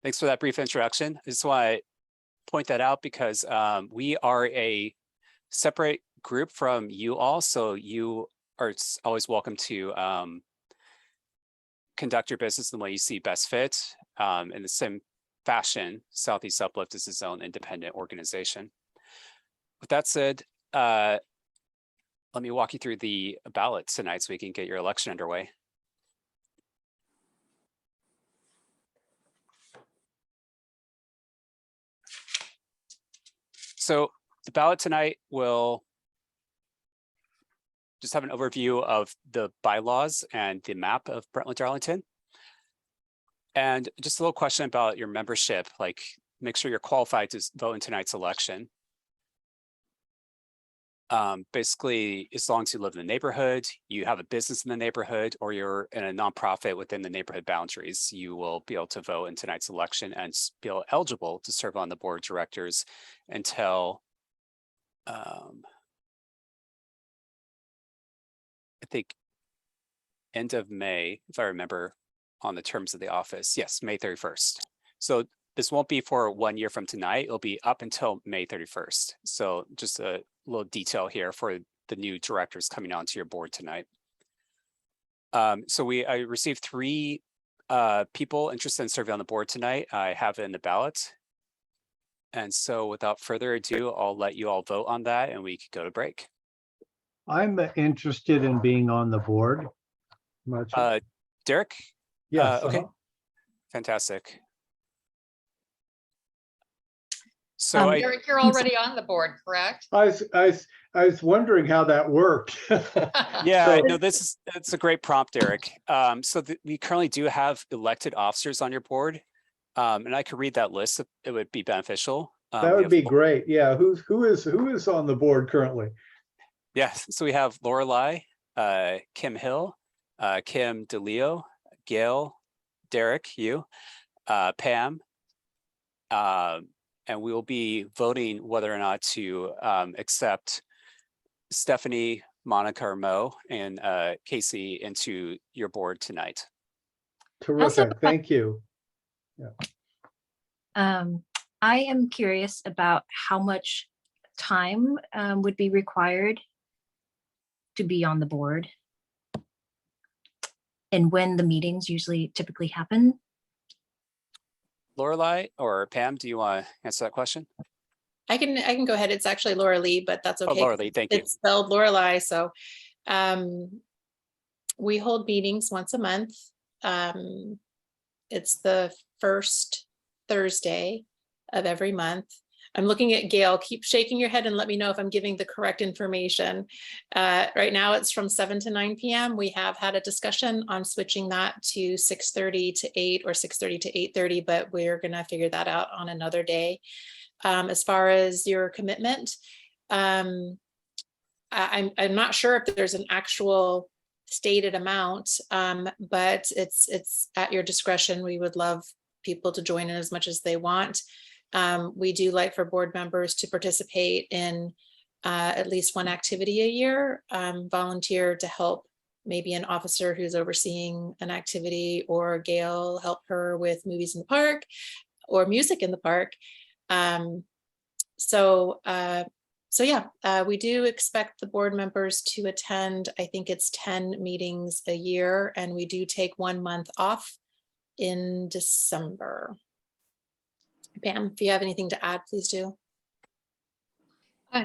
thanks for that brief introduction. I just want to point that out because we are a separate group from you all, so you are always welcome to conduct your business in the way you see best fit. In the same fashion, Southeast Uplift is its own independent organization. With that said, let me walk you through the ballot tonight so we can get your election underway. So the ballot tonight will just have an overview of the bylaws and the map of Brentwood-Darlington. And just a little question about your membership, like make sure you're qualified to vote in tonight's election. Basically, as long as you live in the neighborhood, you have a business in the neighborhood, or you're in a nonprofit within the neighborhood boundaries, you will be able to vote in tonight's election and be eligible to serve on the board of directors until I think end of May, if I remember on the terms of the office. Yes, May 31st. So this won't be for 1 year from tonight. It'll be up until May 31st. So just a little detail here for the new directors coming onto your board tonight. So I received 3 people interested in serving on the board tonight. I have it in the ballot. And so without further ado, I'll let you all vote on that and we could go to break. I'm interested in being on the board. Derek? Yes. Okay. Fantastic. So Derek, you're already on the board, correct? I was wondering how that worked. Yeah, no, it's a great prompt, Derek. So we currently do have elected officers on your board, and I could read that list if it would be beneficial. That would be great. Yeah, who is on the board currently? Yeah, so we have Lorelei, Kim Hill, Kim DeLeo, Gail, Derek, you, Pam. And we will be voting whether or not to accept Stephanie, Monica, or Mo, and Casey into your board tonight. Terrific, thank you. I am curious about how much time would be required to be on the board and when the meetings usually typically happen. Lorelei or Pam, do you want to answer that question? I can go ahead. It's actually Laura Lee, but that's okay. Laura Lee, thank you. It's spelled Lorelei. So we hold meetings once a month. It's the first Thursday of every month. I'm looking at Gail. Keep shaking your head and let me know if I'm giving the correct information. Right now it's from 7 to 9 p.m. We have had a discussion on switching that to 6:30 to 8 or 6:30 to 8:30, but we're gonna figure that out on another day. As far as your commitment, I'm not sure if there's an actual stated amount, but it's at your discretion. We would love people to join in as much as they want. We do like for board members to participate in at least one activity a year, volunteer to help maybe an officer who's overseeing an activity, or Gail help her with movies in the park or music in the park. So yeah, we do expect the board members to attend. I think it's 10 meetings a year, and we do take 1 month off in December. Pam, if you have anything to add, please do.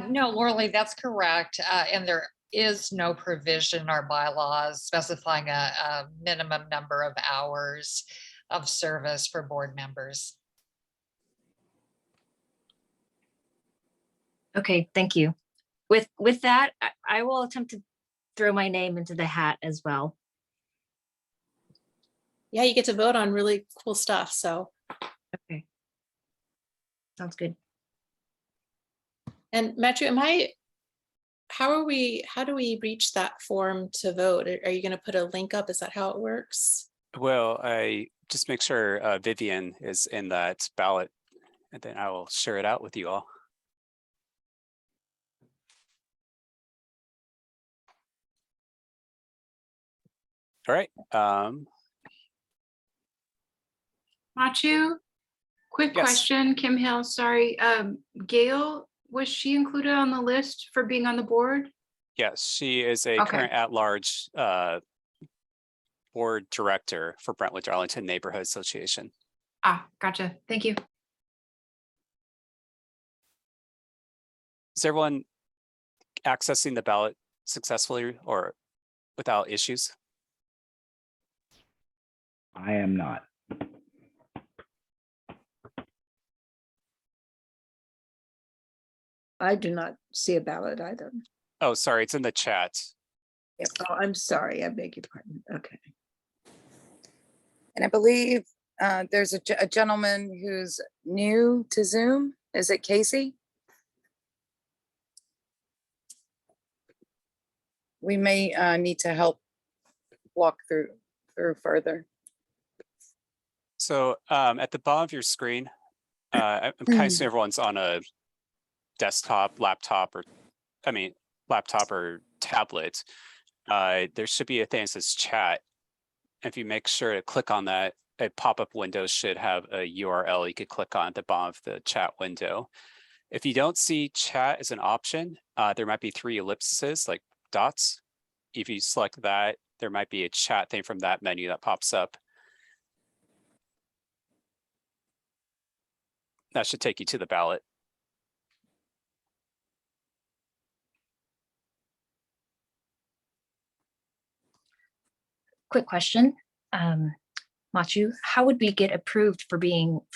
No, Lorelei, that's correct. And there is no provision in our bylaws specifying a minimum number of hours of service for board members. Okay, thank you. With that, I will attempt to throw my name into the hat as well. Yeah, you get to vote on really cool stuff, so. Okay. Sounds good. And Matthew, how do we reach that form to vote? Are you going to put a link up? Is that how it works? Well, I just make sure Vivian is in that ballot, and then I will share it out with you all. All right. Machu, quick Yes. question, Kim Hill, sorry. Gail, was she included on the list for being on the board? Yes, she is a Okay. current at-large board director for Brentwood-Darlington Neighborhood Association. Ah, gotcha. Thank you. Is everyone accessing the ballot successfully or without issues? I am not. I do not see a ballot either. Oh, sorry, it's in the chat. Oh, I'm sorry, I beg your pardon. Okay. And I believe there's a gentleman who's new to Zoom. Is it Casey? We may need to help walk through further. So at the bottom of your screen, I'm kind of assuming everyone's on a desktop, laptop, or tablet. There should be a thing that says chat. If you make sure to click on that, a pop-up window should have a URL you could click on at the bottom of the chat window. If you don't see chat as an option, there might be 3 ellipses like dots. If you select that, there might be a chat thing from that menu that pops up. That should take you to the ballot. Quick question. Machu, how would we get approved for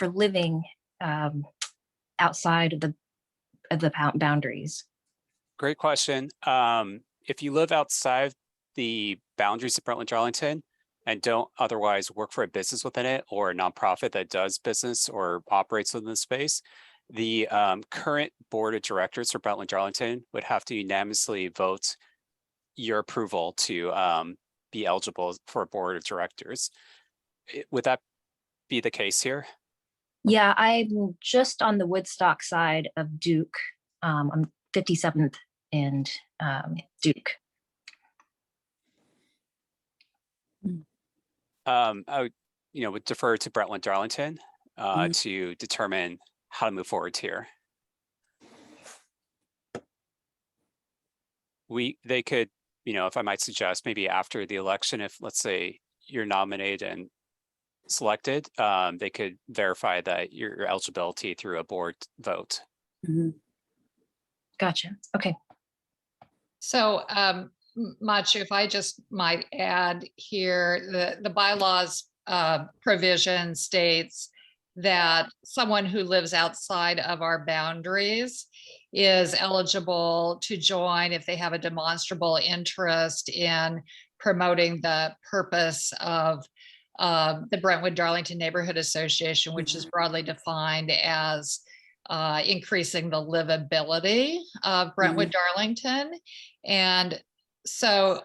living outside of the boundaries? Great question. If you live outside the boundaries of Brentwood-Darlington and don't otherwise work for a business within it or a nonprofit that does business or operates within the space, the current board of directors for Brentwood-Darlington would have to unanimously vote your approval to be eligible for a board of directors. Would that be the case here? Yeah, I'm just on the Woodstock side of Duke. I'm 57th and Duke. I would, would defer to Brentwood-Darlington to determine how to move forward here. They could, if I might suggest, maybe after the election, if let's say you're nominated and selected, they could verify that your eligibility through a board vote. Gotcha. Okay. So Machu, if I just might add here, the bylaws provision states that someone who lives outside of our boundaries is eligible to join if they have a demonstrable interest in promoting the purpose of the Brentwood-Darlington Neighborhood Association, which is broadly defined as increasing the livability of Brentwood-Darlington. And so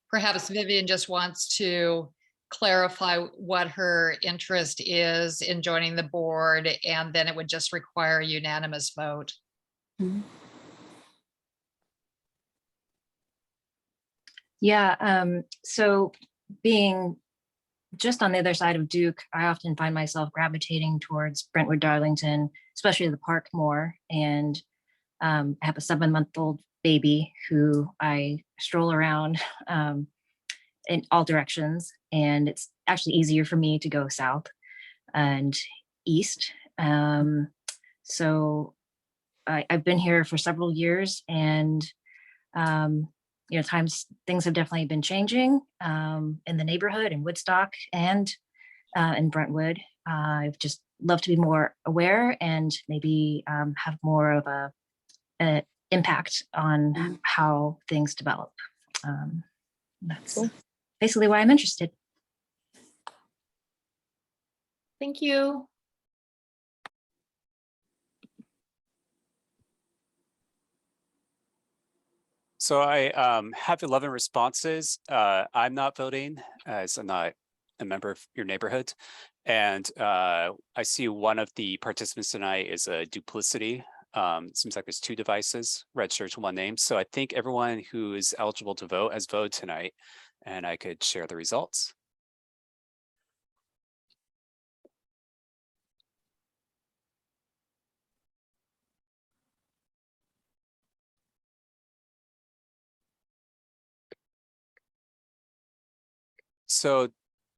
perhaps Vivian just wants to clarify what her interest is in joining the board, and then it would just require a unanimous vote. Yeah, so being just on the other side of Duke, I often find myself gravitating towards Brentwood-Darlington, especially the park more. And I have a 7-month-old baby who I stroll around in all directions. And it's actually easier for me to go south and east. So I've been here for several years, and things have definitely been changing in the neighborhood, in Woodstock, and in Brentwood. I've just love to be more aware and maybe have more of a impact on how things develop. That's basically why I'm interested. Thank you. So I have 11 responses. I'm not voting as I'm not a member of your neighborhood. And I see one of the participants tonight is a duplicity. It seems like there's 2 devices registered to 1 name. So I think everyone who is eligible to vote has voted tonight, and I could share the results. So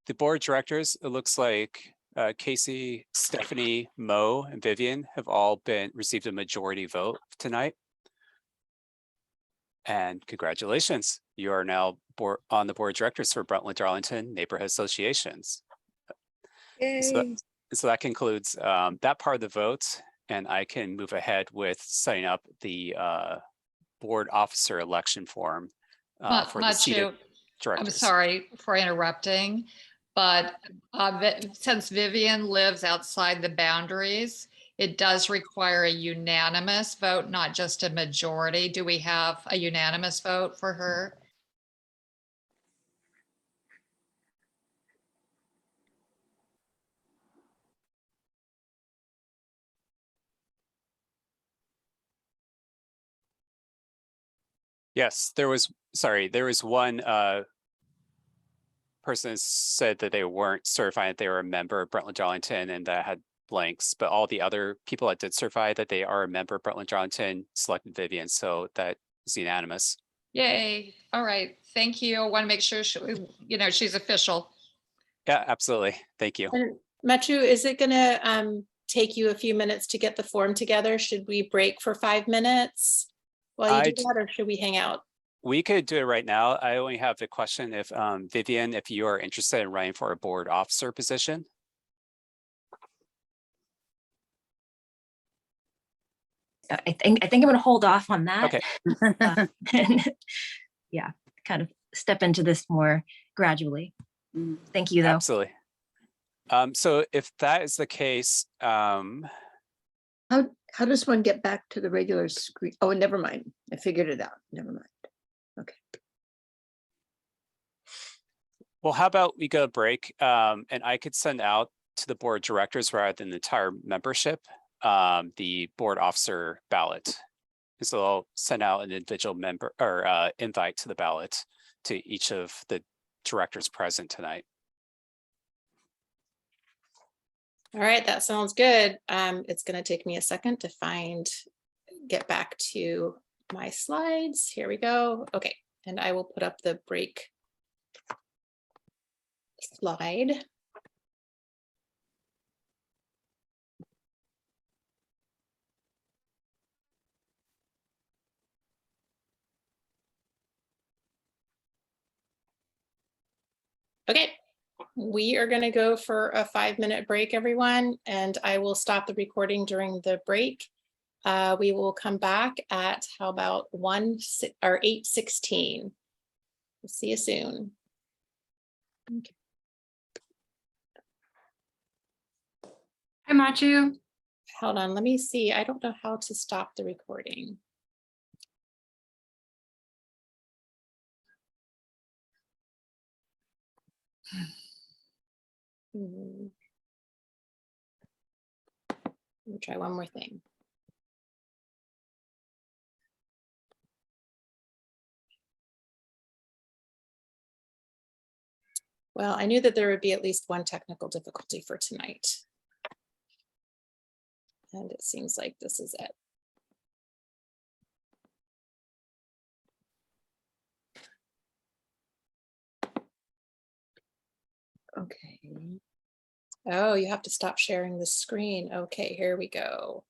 the board of directors, it looks like Casey, Stephanie, Mo, and Vivian have all received a majority vote tonight. And congratulations, you are now on the board of directors for Brentwood-Darlington Neighborhood Associations. So that concludes that part of the vote, and I can move ahead with setting up the board officer election form for the seated directors. I'm sorry for interrupting, but since Vivian lives outside the boundaries, it does require a unanimous vote, not just a majority. Do we have a unanimous vote for her? Yes, there was one person said that they weren't certified that they were a member of Brentwood-Darlington and that had blanks, but all the other people that did certify that they are a member of Brentwood-Darlington selected Vivian, so that is unanimous. Yay. All right. Thank you. I want to make sure she's official. Yeah, absolutely. Thank you. And Machu, is it gonna take you a few minutes to get the form together? Should we break for 5 minutes while you do that, or should we hang out? We could do it right now. I only have a question if Vivian, if you are interested in running for a board officer position. I think I'm going to hold off on that. Okay. Yeah, kind of step into this more gradually. Thank you, though. Absolutely. So if that is the case, How does one get back to the regular screen? Oh, never mind. I figured it out. Never mind. Okay. Well, how about we go break, and I could send out to the board directors rather than the entire membership, the board officer ballot. And so I'll send out an individual member or invite to the ballot to each of the directors present tonight. All right, that sounds good. It's going to take me a second to get back to my slides. Here we go. Okay, and I will put up the break slide. Okay, we are going to go for a 5-minute break, everyone, and I will stop the recording during the break. We will come back at how about 8:16. We'll see you soon. Okay. Hi, Machu. Hold on, let me see. I don't know how to stop the recording. Let me try one more thing. Well, I knew that there would be at least one technical difficulty for tonight. And it seems like this is it. Okay. Oh, you have to stop sharing the screen. Okay, here we go.